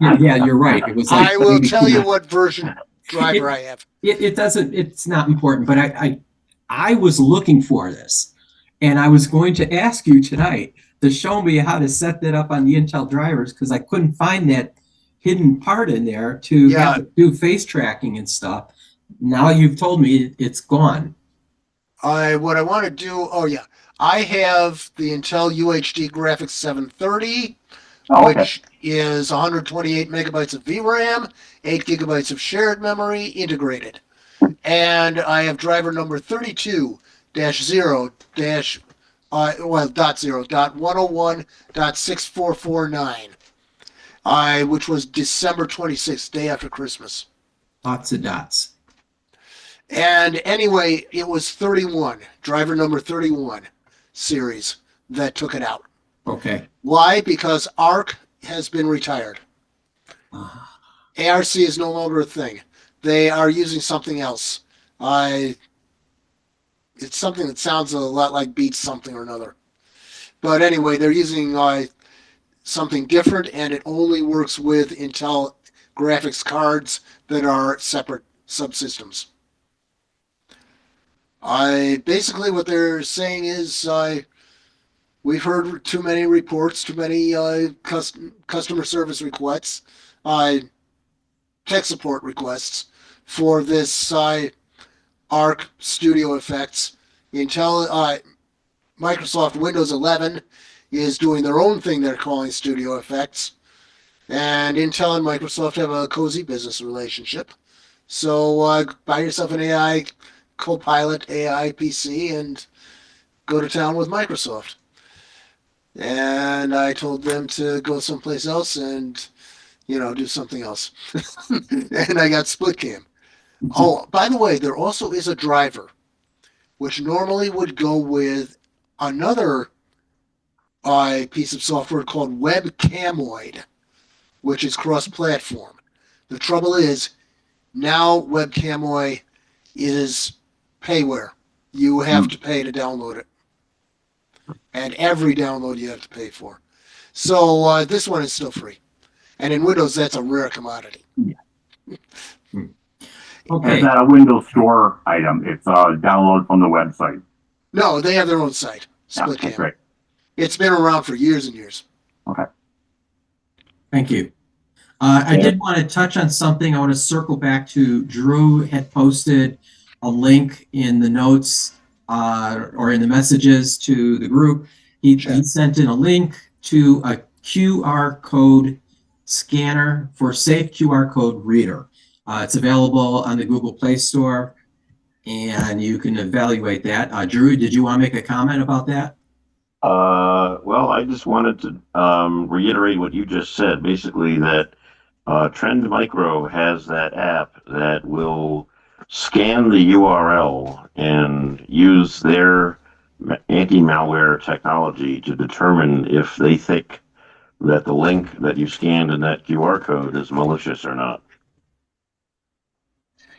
Speaker 2: you're right. It was like
Speaker 4: I will tell you what version driver I have.
Speaker 2: It doesn't. It's not important. But I was looking for this, and I was going to ask you tonight to show me how to set that up on the Intel drivers because I couldn't find that hidden part in there to have it do face tracking and stuff. Now you've told me it's gone.
Speaker 4: What I want to do, I have the Intel UHD Graphics 730, which is 128 megabytes of VRAM, 8 gigabytes of shared memory integrated. And I have driver number 32-0.101.6449, which was December 26th, day after Christmas.
Speaker 2: Lots of dots.
Speaker 4: And anyway, it was 31, driver number 31 series that took it out.
Speaker 2: Okay.
Speaker 4: Why? Because ARC has been retired. ARC is no longer a thing. They are using something else. It's something that sounds a lot like Beats something or another. But anyway, they're using something different, and it only works with Intel graphics cards that are separate subsystems. Basically what they're saying is we've heard too many reports, too many customer service requests, tech support requests for this ARC Studio Effects. Intel, Microsoft Windows 11 is doing their own thing they're calling Studio Effects. And Intel and Microsoft have a cozy business relationship. So buy yourself an AI Copilot AI PC and go to town with Microsoft. And I told them to go someplace else and, do something else. And I got Splitcam. Oh, by the way, there also is a driver, which normally would go with another piece of software called Webcamoid, which is cross-platform. The trouble is, now Webcamoid is payware. You have to pay to download it. And every download you have to pay for. So this one is still free. And in Windows, that's a rare commodity.
Speaker 2: Okay.
Speaker 5: It's not a Windows Store item. It's a download from the website.
Speaker 4: No, they have their own site, Splitcam.
Speaker 5: That's great.
Speaker 4: It's been around for years and years.
Speaker 5: Okay.
Speaker 2: Thank you. I did want to touch on something. I want to circle back to Drew had posted a link in the notes or in the messages to the group He sent in a link to a QR code scanner for safe QR code reader. It's available on the Google Play Store, and you can evaluate that. Drew, did you want to make a comment about that?
Speaker 8: Well, I just wanted to reiterate what you just said. Basically, that Trend Micro has that app that will scan the URL and use their anti-malware technology to determine if they think that the link that you scanned in that QR code is malicious or not.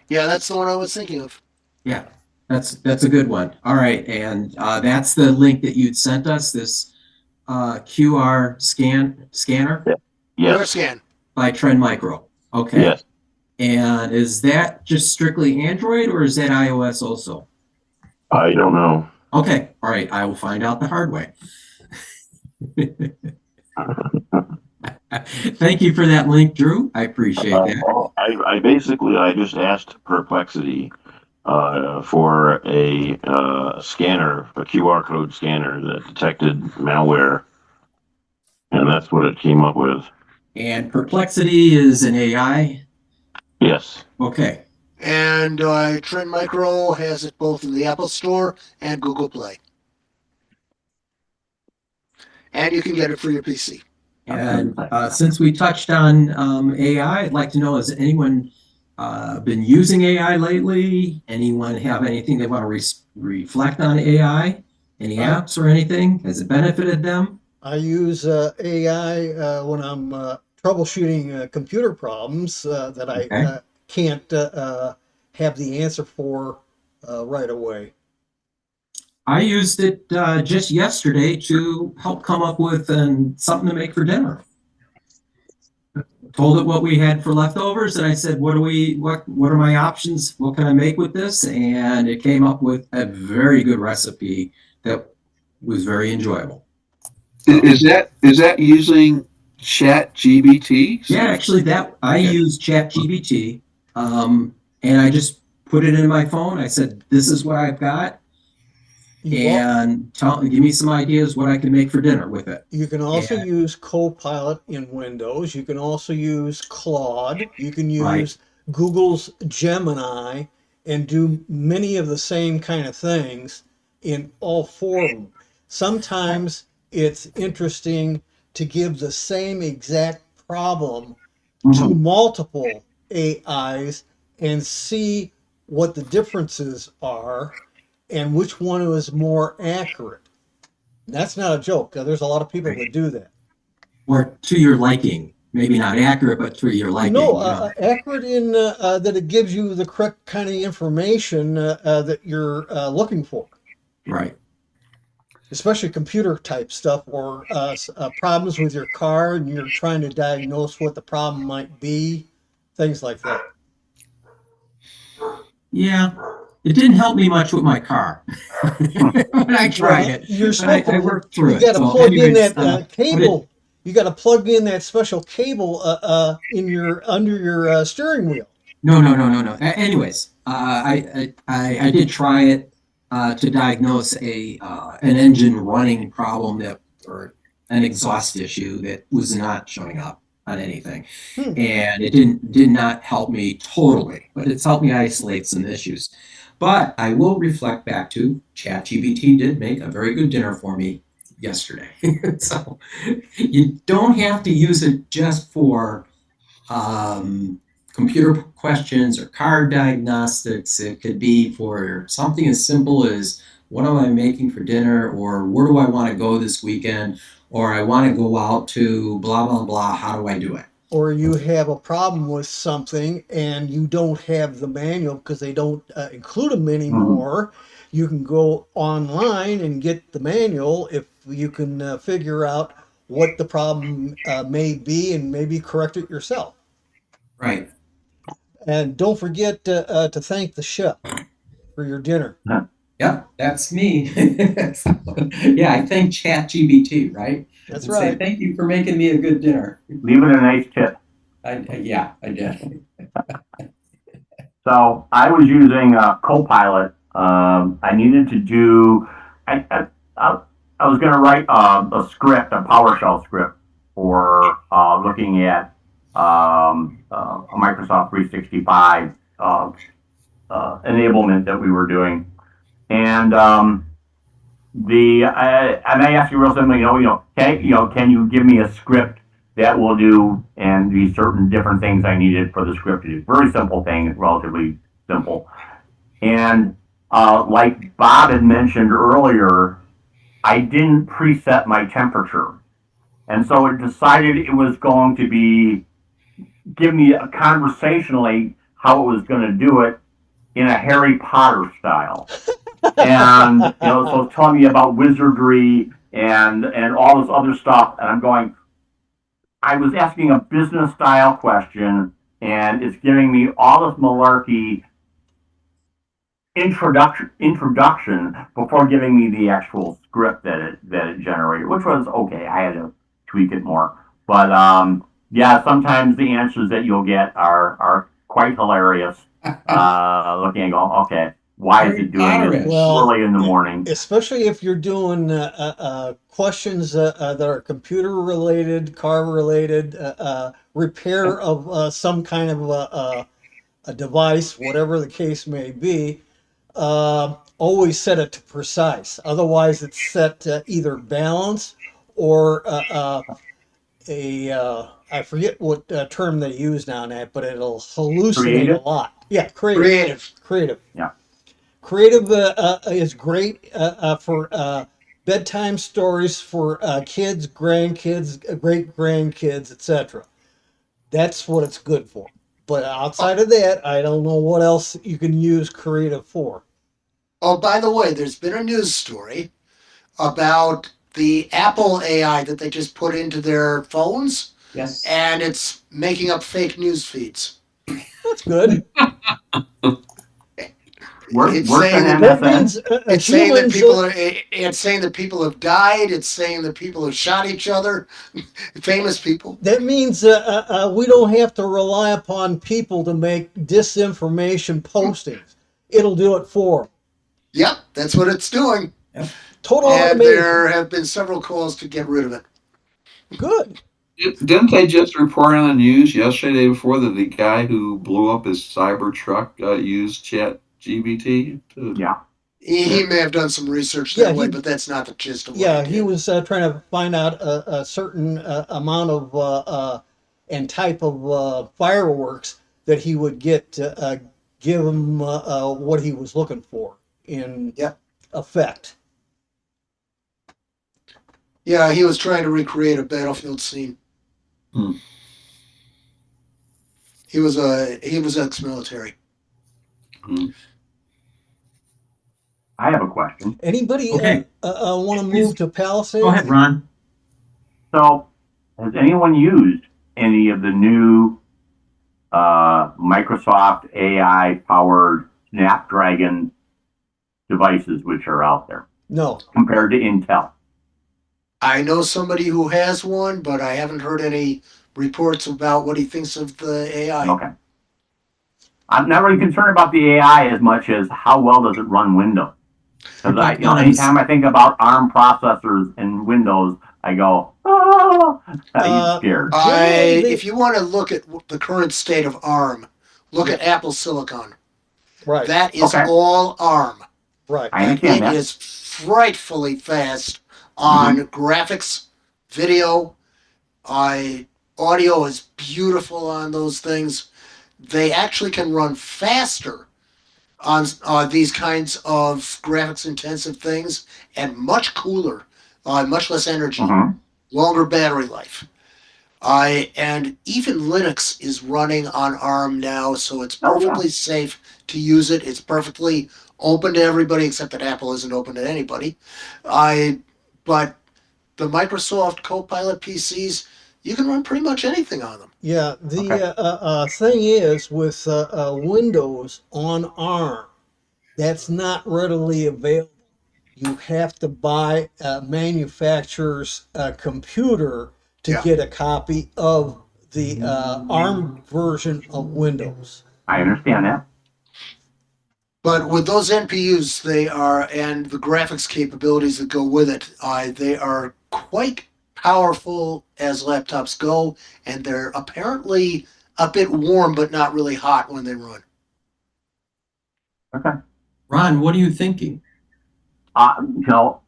Speaker 4: Yeah, that's the one I was thinking of.
Speaker 2: Yeah, that's a good one. All right, and that's the link that you'd sent us, this QR scanner
Speaker 4: QR
Speaker 8: Yes,
Speaker 4: scan.
Speaker 2: by Trend Micro. Okay.
Speaker 8: yes.
Speaker 2: And is that just strictly Android or is that iOS also?
Speaker 8: I don't know.
Speaker 2: Okay, all right, I will find out the hard way. Thank you for that link, Drew. I appreciate that.
Speaker 8: I just asked Perplexity for a scanner, a QR code scanner that detected malware, and that's what it came up with.
Speaker 2: And Perplexity is an AI.
Speaker 8: Yes.
Speaker 2: Okay.
Speaker 4: And Trend Micro has it both in the Apple Store and Google Play. And you can get it for your PC.
Speaker 2: And since we touched on AI, I'd like to know, has anyone been using AI lately? Anyone have anything they want to reflect on AI? Any apps or anything? Has it benefited them?
Speaker 1: I use AI when I'm troubleshooting computer problems that I
Speaker 2: Okay.
Speaker 1: can't have the answer for right away.
Speaker 2: I used it just yesterday to help come up with something to make for dinner. Told it what we had for leftovers, and I said, what are my options? What can I make with this? And it came up with a very good recipe that was very enjoyable.
Speaker 7: Is that using Chat GBT?
Speaker 2: Yeah, actually, that I use ChatGPT, and I just put it in my phone. I said, "This is what I've got, and give me some ideas what I can make for dinner with it."
Speaker 1: You can also
Speaker 2: And,
Speaker 1: use Copilot in Windows. You can also use Claude. You can
Speaker 2: right.
Speaker 1: use Google's Gemini and do many of the same kind of things in all four of them. Sometimes it's interesting to give the same exact problem to multiple AIs and see what the differences are and which one is more accurate. That's not a joke. There's a lot of people that do that.
Speaker 2: Or to your liking, maybe not accurate, but to your liking.
Speaker 1: No, accurate in that it gives you the correct kind of information that you're looking for.
Speaker 2: Right.
Speaker 1: Especially computer type stuff or problems with your car and you're trying to diagnose what the problem might be, things like that.
Speaker 2: Yeah, it didn't help me much with my car when I tried it.
Speaker 1: You're supposed to.
Speaker 2: I worked through
Speaker 1: You
Speaker 2: it.
Speaker 1: got to
Speaker 2: So
Speaker 1: plug in
Speaker 2: anyways,
Speaker 1: that cable. You got to plug in that special cable in your under your steering wheel.
Speaker 2: No. Anyways, I did try it to diagnose an engine running problem or an exhaust issue that was not showing up on anything, and it did not help me totally, but it's helped me isolate some issues. But I will reflect back to ChatGPT did make a very good dinner for me yesterday. So you don't have to use it just for computer questions or car diagnostics. It could be for something as simple as what am I making for dinner, or where do I want to go this weekend, or I want to go out to blah, blah, blah. How do I do it?
Speaker 1: Or you have a problem with something and you don't have the manual because they don't include them anymore. You can go online and get the manual if you can figure out what the problem may be and maybe correct it yourself.
Speaker 2: Right.
Speaker 1: And don't forget to thank the chef for your dinner.
Speaker 2: Yep, that's me. Yeah, I thank ChatGPT, right?
Speaker 1: That's
Speaker 2: And say,
Speaker 1: right.
Speaker 2: thank you for making me a good dinner.
Speaker 5: Leave it a nice tip.
Speaker 2: Yeah, I did.
Speaker 5: So I was using Copilot. I needed to do. I I was going to write a script, a PowerShell script for looking at a Microsoft 365 enablement that we were doing, and and I asked you real simply, can you give me a script that will do and these certain different things I needed for the script to do? Very simple thing, relatively simple. And like Bob had mentioned earlier, I didn't preset my temperature. And so it decided it was going to be, give me a conversationally how it was going to do it in a Harry Potter style. And, so it's telling me about wizardry and all this other stuff. And I'm going, I was asking a business style question and it's giving me all this malarkey introduction before giving me the actual script that it generated, which was okay. I had to tweak it more, but yeah, sometimes the answers that you'll get are quite hilarious. Looking and going, okay, why is it doing this early in the morning?
Speaker 1: Especially if you're doing questions that are computer related, car related, repair of some kind of a device, whatever the case may be. Always set it to precise. Otherwise, it's set to either balance or I forget what term they use now on that, but it'll hallucinate
Speaker 5: Creative?
Speaker 1: a lot. Yeah,
Speaker 4: Creative.
Speaker 1: creative.
Speaker 5: Yeah.
Speaker 1: Creative is great for bedtime stories for kids, grandkids, great grandkids, etc. That's what it's good for. But outside of that, I don't know what else you can use creative for.
Speaker 4: Oh, by the way, there's been a news story about the Apple AI that they just put into their phones,
Speaker 2: Yes.
Speaker 4: and it's making up fake news feeds.
Speaker 1: That's good.
Speaker 4: It's
Speaker 5: Worse than
Speaker 4: saying that
Speaker 1: That
Speaker 5: MSN?
Speaker 1: means
Speaker 4: it's saying that
Speaker 1: humans.
Speaker 4: people are. It's saying that people have died. It's saying that people have shot each other, famous people.
Speaker 1: That means we don't have to rely upon people to make disinformation postings. It'll do it for 'em.
Speaker 4: Yep, that's what it's doing.
Speaker 1: Total
Speaker 4: And
Speaker 1: automation.
Speaker 4: there have been several calls to get rid of it.
Speaker 1: Good.
Speaker 7: Didn't they just report on the news yesterday before that the guy who blew up his cyber truck used Chat GBT?
Speaker 5: Yeah.
Speaker 4: He may have done some research that way, but that's not the gist of what
Speaker 1: Yeah,
Speaker 4: he did.
Speaker 1: he was trying to find out a certain amount of and type of fireworks that he would get to give him what he was looking for in
Speaker 4: Yep.
Speaker 1: effect.
Speaker 4: Yeah, he was trying to recreate a battlefield scene.
Speaker 7: Hmm.
Speaker 4: He was ex-military.
Speaker 7: Hmm.
Speaker 5: I have a question.
Speaker 1: Anybody
Speaker 2: Okay.
Speaker 1: want to move to Palisades?
Speaker 2: Go ahead, Ron.
Speaker 5: So, has anyone used any of the new Microsoft AI powered Snapdragon devices which are out there
Speaker 1: No.
Speaker 5: compared to Intel?
Speaker 4: I know somebody who has one, but I haven't heard any reports about what he thinks of the AI.
Speaker 5: Okay. I'm not really concerned about the AI as much as how well does it run Windows. Because anytime I think about ARM processors and Windows, I go, oh, I get scared.
Speaker 4: If you want to look at the current state of ARM, look at Apple Silicon.
Speaker 1: Right.
Speaker 4: That is
Speaker 5: Okay.
Speaker 4: all ARM.
Speaker 1: Right.
Speaker 5: I
Speaker 4: And
Speaker 5: understand
Speaker 4: it
Speaker 5: that.
Speaker 4: is frightfully fast on graphics, video. Audio is beautiful on those things. They actually can run faster on these kinds of graphics intensive things and much cooler, much less energy, longer battery life. And even Linux is running on ARM now, so it's perfectly safe to use it. It's perfectly open to everybody, except that Apple isn't open to anybody. But the Microsoft Copilot PCs, you can run pretty much anything on them.
Speaker 1: Yeah. The thing is with Windows on ARM, that's not readily available. You have to buy a manufacturer's computer to get a copy of the ARM version of Windows.
Speaker 5: I understand that.
Speaker 4: But with those NPUs, they are, and the graphics capabilities that go with it, they are quite powerful as laptops go, and they're apparently a bit warm but not really hot when they run.
Speaker 5: Okay.
Speaker 2: Ron, what are you thinking?
Speaker 5: You know,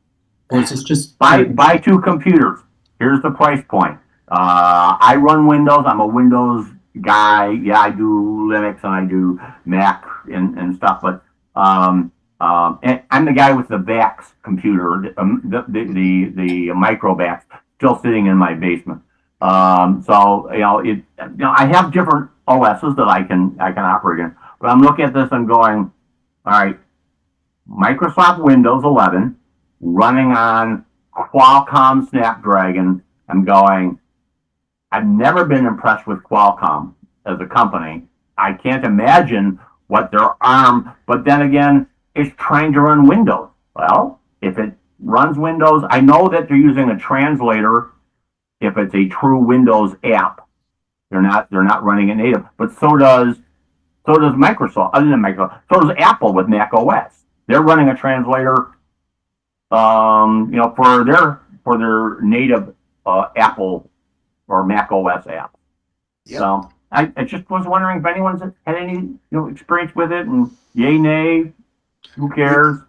Speaker 2: Or is this just
Speaker 5: buy two computers. Here's the price point. I run Windows. I'm a Windows guy. Yeah, I do Linux and I do Mac and stuff. But and I'm the guy with the VAX computer, the micro VAX, still sitting in my basement. So I have different OSs that I can operate in. But I'm looking at this and going, all right, Microsoft Windows 11 running on Qualcomm Snapdragon. I'm going, I've never been impressed with Qualcomm as a company. I can't imagine what their ARM, but then again, it's trying to run Windows. Well, if it runs Windows, I know that they're using a translator if it's a true Windows app. They're not running it native, but so does Microsoft, other than Microsoft, so does Apple with Mac OS. They're running a translator, for their native Apple or Mac OS app.
Speaker 4: Yep.
Speaker 5: So I just was wondering if anyone's had any experience with it, and yay, nay, who cares?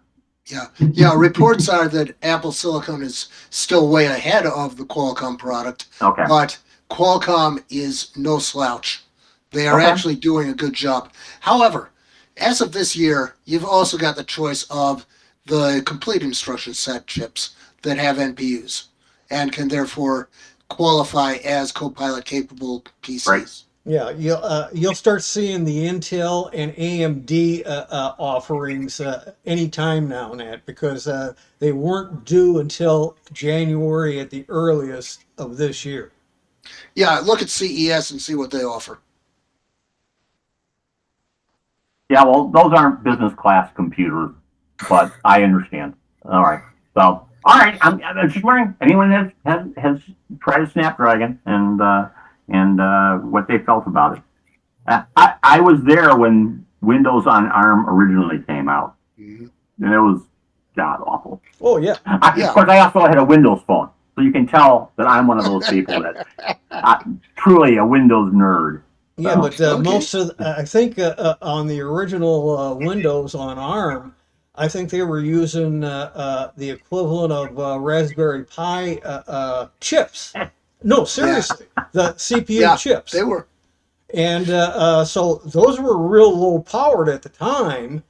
Speaker 4: Yeah. Reports are that Apple Silicon is still way ahead of the Qualcomm product,
Speaker 5: Okay.
Speaker 4: but Qualcomm is no slouch. They are
Speaker 5: Okay.
Speaker 4: actually doing a good job. However, as of this year, you've also got the choice of the complete instruction set chips that have NPUs and can therefore qualify as Copilot capable PCs.
Speaker 5: Right.
Speaker 1: Yeah, you'll start seeing the Intel and AMD offerings anytime now, Nat, because they weren't due until January at the earliest of this year.
Speaker 4: Yeah, look at CES and see what they offer.
Speaker 5: Yeah, well, those aren't business class computers, but I understand. All right. So, all right. I'm just wondering, anyone has tried a Snapdragon and what they felt about it. I was there when Windows on ARM originally came out, and it was god awful.
Speaker 1: Oh yeah,
Speaker 5: Of course, I also had a Windows phone, so you can tell that I'm one of those people that truly a Windows nerd.
Speaker 1: yeah,
Speaker 5: So,
Speaker 1: but
Speaker 4: Okay.
Speaker 1: most of I think on the original Windows on ARM, I think they were using the equivalent of Raspberry Pi chips. No, seriously, the CPU
Speaker 4: Yeah,
Speaker 1: chips.
Speaker 4: they were.
Speaker 1: And so those were real low powered at the time,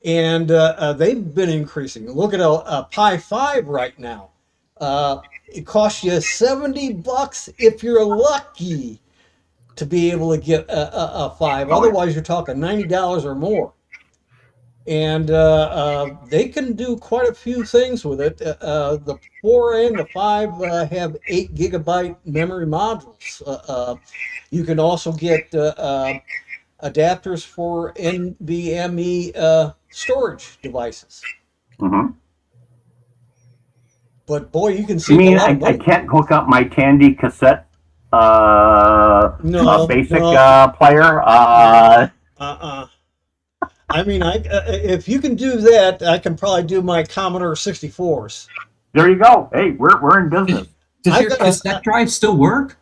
Speaker 1: and they've been increasing. Look at a Pi 5 right now. It costs you $70 if you're lucky to be able to get a 5.
Speaker 5: Oh, yeah.
Speaker 1: Otherwise, you're talking $90 or more. And they can do quite a few things with it. The 4 and the 5 have 8 GB memory modules. You can also get adapters for NVMe storage devices.
Speaker 5: Mm-hmm.
Speaker 1: But boy, you can
Speaker 5: You
Speaker 1: save a
Speaker 5: mean
Speaker 1: lot of
Speaker 5: I
Speaker 1: money.
Speaker 5: can't hook up my Tandy cassette
Speaker 1: No,
Speaker 5: basic
Speaker 1: no.
Speaker 5: player?
Speaker 1: I mean, if you can do that, I can probably do my Commodore 64s.
Speaker 5: There you go. Hey, we're in business.
Speaker 2: does
Speaker 1: I
Speaker 2: your
Speaker 1: got
Speaker 2: cassette drive still work?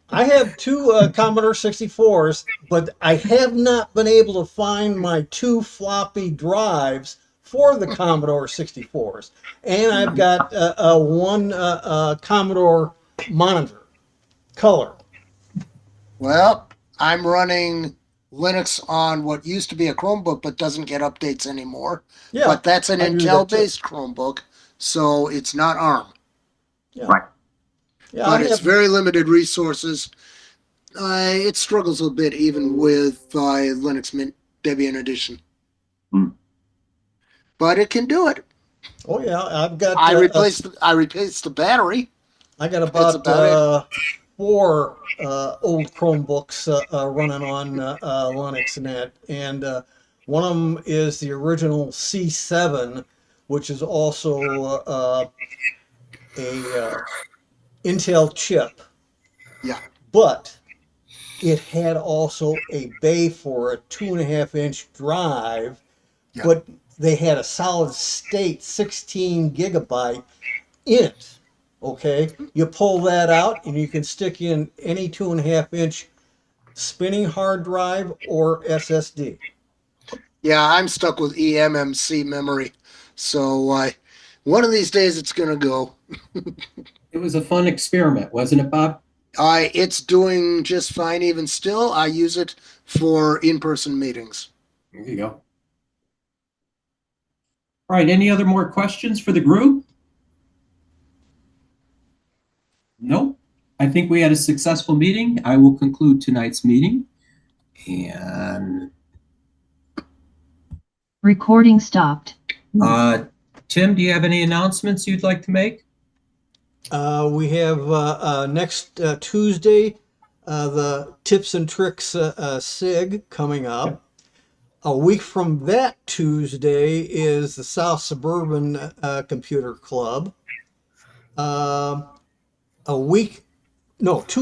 Speaker 1: I have two Commodore 64s, but I have not been able to find my 2 floppy drives for the Commodore 64s. And I've got one Commodore monitor, color.
Speaker 4: Well, I'm running Linux on what used to be a Chromebook but doesn't get updates anymore.
Speaker 1: Yeah,
Speaker 4: But that's an
Speaker 1: I do that too.
Speaker 4: Intel-based Chromebook, so it's not ARM.
Speaker 1: Yeah,
Speaker 5: Right.
Speaker 1: yeah, I
Speaker 4: But it's
Speaker 1: have.
Speaker 4: very limited resources. It struggles a bit even with Linux Mint Debian Edition.
Speaker 5: Hmm.
Speaker 4: But it can do it.
Speaker 1: Oh yeah, I've got.
Speaker 4: I replaced the battery.
Speaker 1: I got
Speaker 4: That's
Speaker 1: about
Speaker 4: about it.
Speaker 1: 4 old Chromebooks running on Linux Net, and one of them is the original C7, which is also a Intel chip,
Speaker 4: Yeah.
Speaker 1: but it had also a bay for a 2.5-inch drive,
Speaker 4: Yeah.
Speaker 1: but they had a solid state 16 gigabyte in it. Okay, you pull that out and you can stick in any 2.5 inch spinning hard drive or SSD.
Speaker 4: Yeah, I'm stuck with eMMC memory. So one of these days it's going to go.
Speaker 2: It was a fun experiment, wasn't it, Bob?
Speaker 4: It's doing just fine even still. I use it for in-person meetings.
Speaker 2: There you go. All right, any other more questions for the group? Nope. I think we had a successful meeting. I will conclude tonight's meeting. And
Speaker 9: Recording stopped.
Speaker 2: Tim, do you have any announcements you'd like to make?
Speaker 1: We have next Tuesday the Tips and Tricks SIG coming up.
Speaker 2: Yep.
Speaker 1: A week from that Tuesday is the South Suburban Computer Club. 2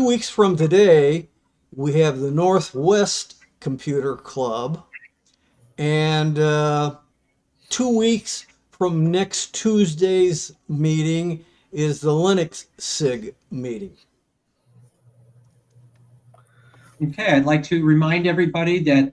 Speaker 1: weeks from today, we have the Northwest Computer Club. And 2 weeks from next Tuesday's meeting is the Linux SIG meeting.
Speaker 2: Okay, I'd like to remind everybody that